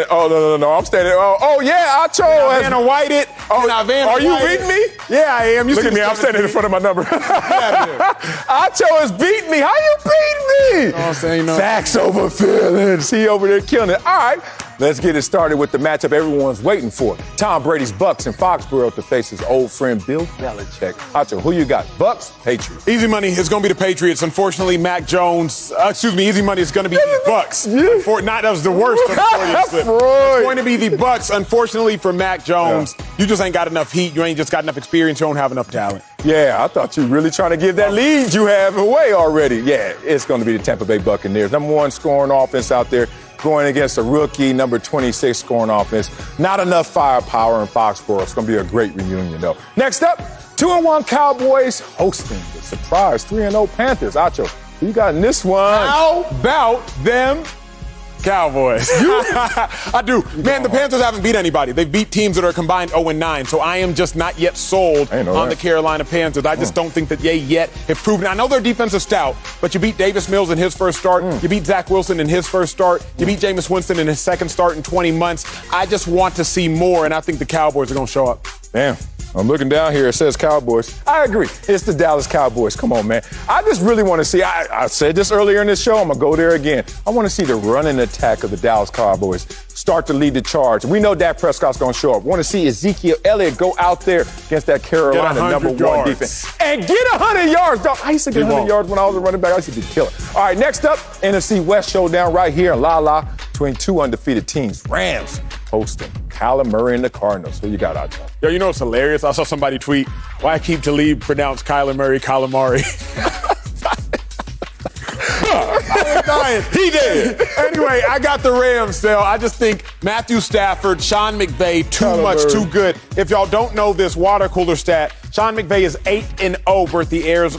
oh, no, I'm standing. Oh, yeah, Acho has whited. Oh, are you beating me? Yeah, I am. Look at me, I'm standing in front of my number. Acho has beaten me. How you beating me? I'm saying no. Facts over feelings. He over there killing it. All right. Let's get it started with the matchup everyone's waiting for. Tom Brady's Bucks in Foxborough to face his old friend Bill Belichick. Acho, who you got? Bucks, Patriots. Easy money is going to be the Patriots. Unfortunately, Mac Jones, easy money is going to be the Bucks. That was the worst of the 40th slip. It's going to be the Bucks. Unfortunately for Mac Jones, you just ain't got enough heat. You ain't just got enough experience. You don't have enough talent. Yeah, I thought you were really trying to give that lead you have away already. Yeah, it's going to be the Tampa Bay Buccaneers. Number 1 scoring offense out there going against a rookie, number 26 scoring offense. Not enough firepower in Foxborough. It's going to be a great reunion, though. Next up, 2-1 Cowboys hosting the surprise 3-0 Panthers. Acho, who you got in this one? How about them Cowboys? I do. Man, the Panthers haven't beat anybody. They've beat teams that are combined 0-9, so I am just not yet sold on the Carolina Panthers. I just don't think that they yet have proven. I know their defense is stout, but you beat Davis Mills in his first start. You beat Zach Wilson in his first start. You beat Jameis Winston in his second start in 20 months. I just want to see more, and I think the Cowboys are going to show up. Damn. I'm looking down here. It says Cowboys. I agree. It's the Dallas Cowboys. Come on, man. I just really want to see. I said this earlier in this show. I'm going to go there again. I want to see the running attack of the Dallas Cowboys start to lead the charge. We know Dak Prescott's going to show up. Want to see Ezekiel Elliott go out there against that Carolina number 1 defense. And get 100 yards, dog. I used to get 100 yards when I was a running back. I used to be killer. All right, next up, NFC West showdown right here in La between 2 undefeated teams. Rams hosting Kyler Murray and the Cardinals. Who you got out there? Yo, you know what's hilarious? I saw somebody tweet, why keep Talib pronounce Kyler Murray calamari? He did. Anyway, I got the Rams still. I just think Matthew Stafford, Sean McVay, too good. If y'all don't know this water cooler stat, Sean McVay is 8-0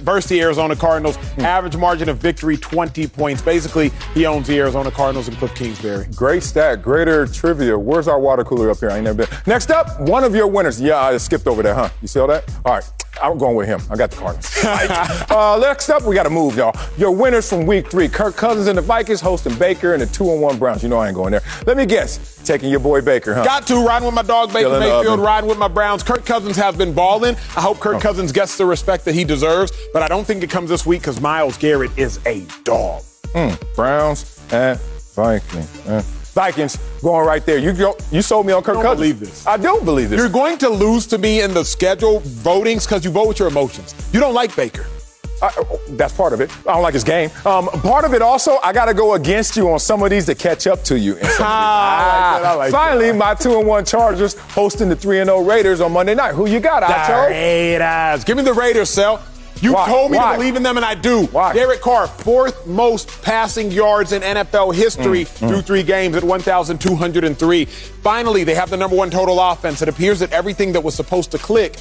versus the Arizona Cardinals. Average margin of victory, 20 points. Basically, he owns the Arizona Cardinals and Cliff Kingsbury. Great stat. Greater trivia. Where's our water cooler up here? I ain't never been. Next up, one of your winners. Yeah, I skipped over that, huh? You see all that? All right. I'm going with him. I got the Cardinals. Next up, we got to move, y'all. Your winners from week 3. Kirk Cousins and the Vikings hosting Baker and the 2-1 Browns. You know I ain't going there. Let me guess. Taking your boy Baker, huh? Got to. Riding with my dog Baker Mayfield, riding with my Browns. Kirk Cousins has been balling. I hope Kirk Cousins gets the respect that he deserves, but I don't think it comes this week because Myles Garrett is a dog. Browns and Vikings. Vikings going right there. You sold me on Kirk Cousins. I don't believe this. I don't believe this. You're going to lose to me in the schedule votings because you vote with your emotions. You don't like Baker. That's part of it. I don't like his game. Part of it also, I got to go against you on some of these to catch up to you. I like Finally, that. my 2-1 Chargers hosting the 3-0 Raiders on Monday night. Who you got, Acho? Raiders. Give me the Raiders, Sel. You told me to believe in them, and I do. Derek Carr, 4th most passing yards in NFL history through 3 games at 1,203. Finally, they have the number 1 total offense. It appears that everything that was supposed to click,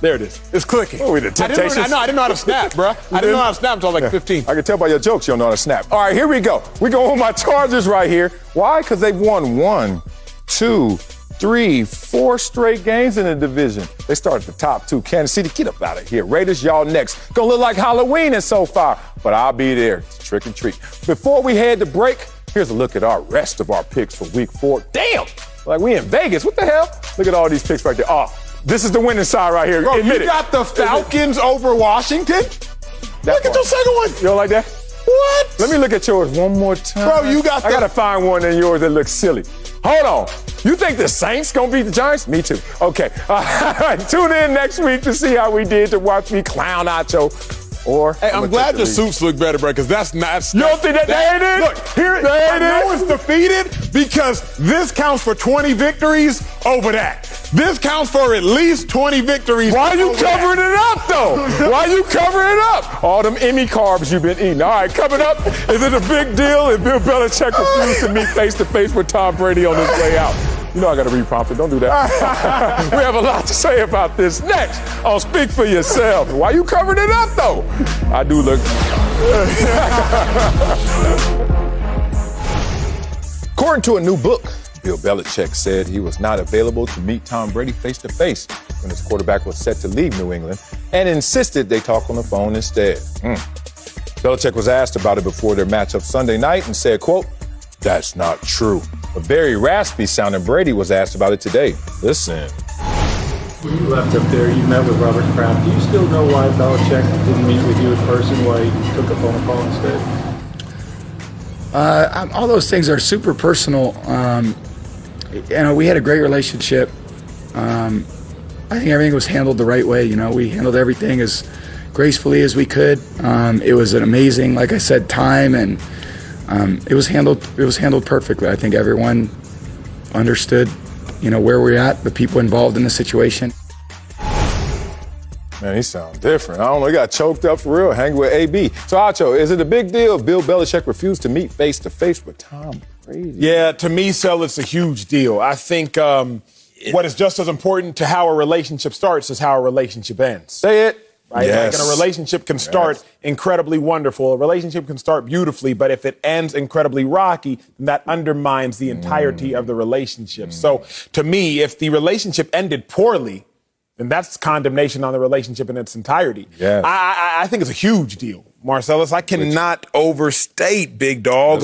there it is. It's clicking. Oh, the Temptations. I didn't know how to snap, bro. I didn't know how to snap until I was like 15. I can tell by your jokes you don't know how to snap. All right, here we go. We go with my Chargers right here. Why? Because they've won 1, 2, 3, 4 straight games in the division. They start at the top 2. Kansas City, get up out of here. Raiders, y'all next. Gonna look like Halloween in SoFi, but I'll be there. It's trick and treat. Before we head to break, here's a look at our rest of our picks for week 4. Damn! Like we in Vegas. What the hell? Look at all these picks right there. Oh, this is the winning side right here. Bro, Admit you got the Falcons over Washington? Look at your second one. You don't like that? What? Let me look at yours one more time. Bro, you got I got to find one in yours that looks silly. Hold on. You think the Saints going to beat the Giants? Me too. Okay. Tune in next week to see how we did, to watch me clown Acho. Or hey, I'm glad your suits look better, bro, because that's not. You don't think that there it is? Look, here it is. I know it's defeated because this counts for 20 victories over that. This counts for at least 20 victories. Why are you covering it up, though? Why are you covering it up? All them Emmy carbs you've been eating. All right, coming up, is it a big deal if Bill Belichick refused to meet face-to-face with Tom Brady on his way out? You know I got to read prompted. Don't do that. We have a lot to say about this next on Speak for Yourself. Why you covering it up, though? I do look. According to a new book, Bill Belichick said he was not available to meet Tom Brady face-to-face when his quarterback was set to leave New England and insisted they talk on the phone instead. Belichick was asked about it before their matchup Sunday night and said, quote, "That's not true." A very raspy-sounding Brady was asked about it today. Listen. When you left up there, you met with Robert Kraft. Do you still know why Belichick didn't meet with you in person, why he took a phone call instead? All those things are super personal. We had a great relationship. I think everything was handled the right way. We handled everything as gracefully as we could. It was an amazing, like I said, time, and it was handled perfectly. I think everyone understood, where we're at, the people involved in the situation. Man, he sounds different. I don't know. He got choked up for real, hanging with AB. So, Acho, is it a big deal if Bill Belichick refused to meet face-to-face with Tom Brady? Yeah, to me, Sel, it's a huge deal. I think what is just as important to how a relationship starts is how a relationship ends. Say it. Right? Yes. And a relationship can start incredibly wonderful. A relationship can start beautifully, but if it ends incredibly rocky, then that undermines the entirety of the relationship. So, to me, if the relationship ended poorly, then that's condemnation on the relationship in its entirety. Yes. I think it's a huge deal, Marcellus. I cannot overstate, big dog.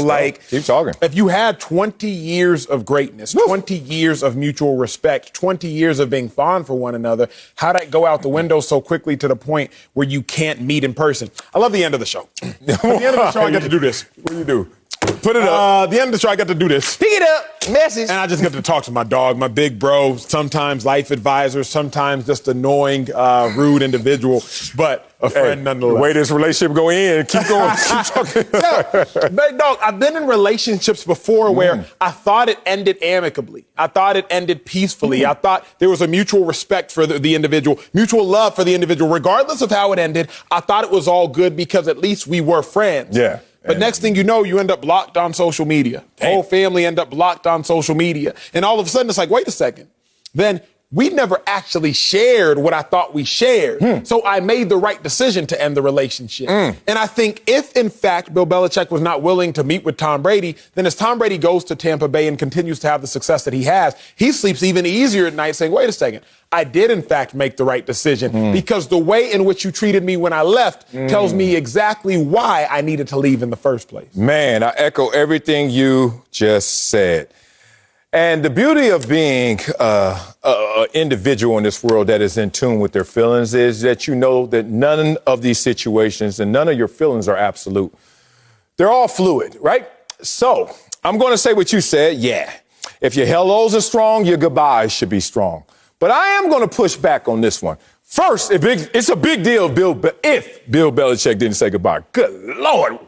Keep talking. If you had 20 years of greatness, 20 years of mutual respect, 20 years of being fond for one another, how'd that go out the window so quickly to the point where you can't meet in person? I love the end of the show. At the end of the show, I get to do this. What do you do? Put it up. The end of the show, I got to do this. Pick it up. Message. And I just get to talk to my dog, my big bro, sometimes life advisor, sometimes just annoying, rude individual, but a friend nonetheless. The way this relationship go in, keep going. Keep talking. Big dog, I've been in relationships before where I thought it ended amicably. I thought it ended peacefully. I thought there was a mutual respect for the individual, mutual love for the individual. Regardless of how it ended, I thought it was all good because at least we were friends. Yeah. But next thing you know, you end up blocked on social media. The whole family end up blocked on social media. And all of a sudden, it's like, wait a second. Then we never actually shared what I thought we shared. So I made the right decision to end the relationship. And I think if, in fact, Bill Belichick was not willing to meet with Tom Brady, then as Tom Brady goes to Tampa Bay and continues to have the success that he has, he sleeps even easier at night saying, wait a second, I did, in fact, make the right decision because the way in which you treated me when I left tells me exactly why I needed to leave in the first place. Man, I echo everything you just said. And the beauty of being an individual in this world that is in tune with their feelings is that you know that none of these situations and none of your feelings are absolute. They're all fluid, right? So I'm going to say what you said. Yeah. If your hellos are strong, your goodbyes should be strong. But I am going to push back on this one. First, it's a big deal if Bill Belichick didn't say goodbye. Good Lord,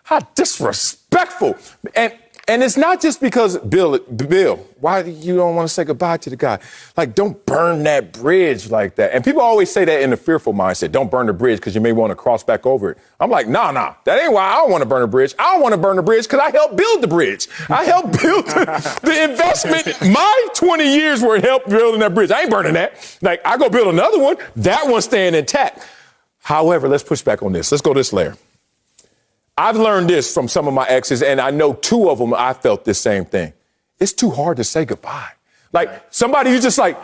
how disrespectful. And it's not just because Bill, why you don't want to say goodbye to the guy? Like, don't burn that bridge like that. And people always say that in a fearful mindset. Don't burn the bridge because you may want to cross back over it. I'm like, nah. That ain't why I don't want to burn a bridge. I don't want to burn the bridge because I helped build the bridge. I helped build the investment. My 20 years were helped building that bridge. I ain't burning that. Like, I go build another one. That one's staying intact. However, let's push back on this. Let's go this layer. I've learned this from some of my exes, and I know two of them, I felt this same thing. It's too hard to say goodbye. Like, somebody you just like,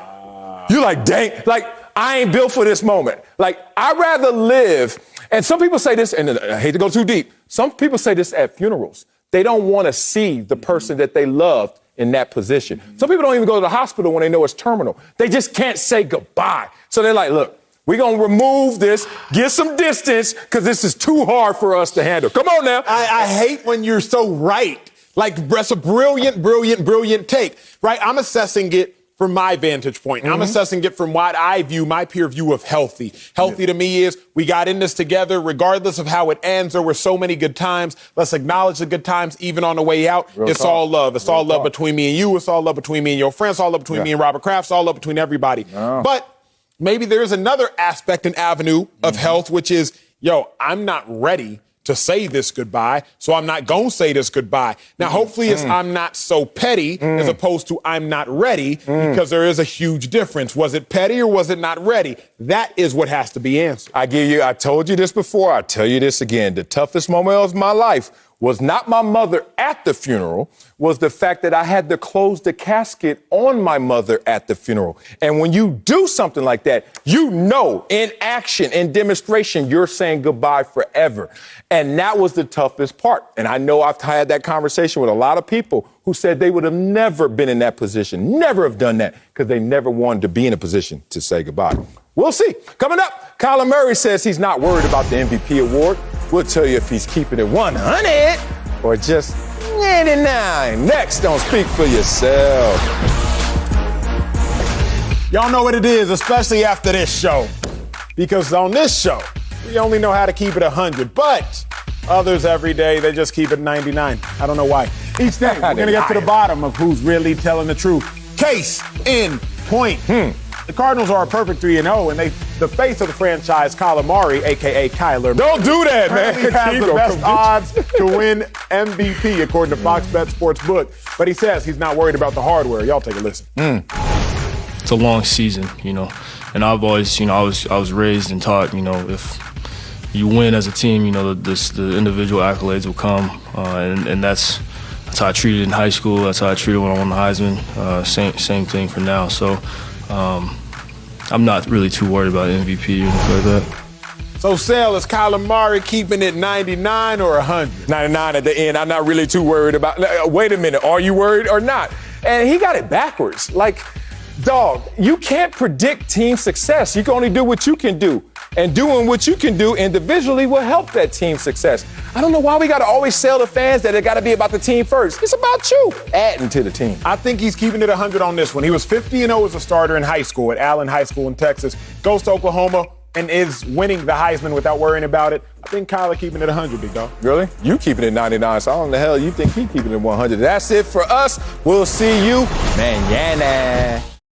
you're like, dang, like, I ain't built for this moment. Like, I'd rather live, and some people say this, and I hate to go too deep, some people say this at funerals. They don't want to see the person that they loved in that position. Some people don't even go to the hospital when they know it's terminal. They just can't say goodbye. So they're like, look, we're going to remove this, get some distance, because this is too hard for us to handle. Come on now. I hate when you're so right. Like, that's a brilliant take, right? I'm assessing it from my vantage point. I'm assessing it from what I view, my peer view of healthy. Healthy to me is we got in this together, regardless of how it ends. There were so many good times. Let's acknowledge the good times, even on the way out. It's all love. It's all love between me and you. It's all love between me and your friends. It's all love between me and Robert Kraft. It's all love between everybody. But maybe there's another aspect and avenue of health, which is, I'm not ready to say this goodbye, so I'm not going to say this goodbye. Now, hopefully it's I'm not so petty as opposed to I'm not ready, because there is a huge difference. Was it petty or was it not ready? That is what has to be answered. I told you this before, I tell you this again. The toughest moment of my life was not my mother at the funeral, was the fact that I had to close the casket on my mother at the funeral. And when you do something like that, in action, in demonstration, you're saying goodbye forever. And that was the toughest part. And I know I've had that conversation with a lot of people who said they would have never been in that position, never have done that, because they never wanted to be in a position to say goodbye. We'll see. Coming up, Kyler Murray says he's not worried about the MVP award. We'll tell you if he's keeping it 100 or just $189. Next on Speak for Yourself. Y'all know what it is, especially after this show. Because on this show, we only know how to keep it 100, but others every day, they just keep it 99. I don't know why. Each day, we're going to get to the bottom of who's really telling the truth. Case in point. The Cardinals are a perfect 3-0, and the face of the franchise, Kyler Murray, a.k.a. Kyler. Don't do that, man. He has the best odds to win MVP, according to Fox Bet Sportsbook. But he says he's not worried about the hardware. Y'all take a listen. It's a long season, and I've always, I was raised and taught, if you win as a team, the individual accolades will come, and that's how I treated it in high school. That's how I treated when I won the Heisman. Same thing for now. So I'm not really too worried about MVP or anything like that. So, Sale, is Kyler Murray keeping it 99 or 100? 99 at the end. I'm not really too worried about. Wait a minute. Are you worried or not? And he got it backwards. Like, dog, you can't predict team success. You can only do what you can do. And doing what you can do individually will help that team's success. I don't know why we got to always sell the fans that it got to be about the team first. It's about you adding to the team. I think he's keeping it 100 on this one. He was 50-0 as a starter in high school at Allen High School in Texas. Goes to Oklahoma and is winning the Heisman without worrying about it. I think Kyler keeping it 100, big dog. Really? You keeping it 99, so I don't know the hell you think he keeping it 100. That's it for us. We'll see you mañana.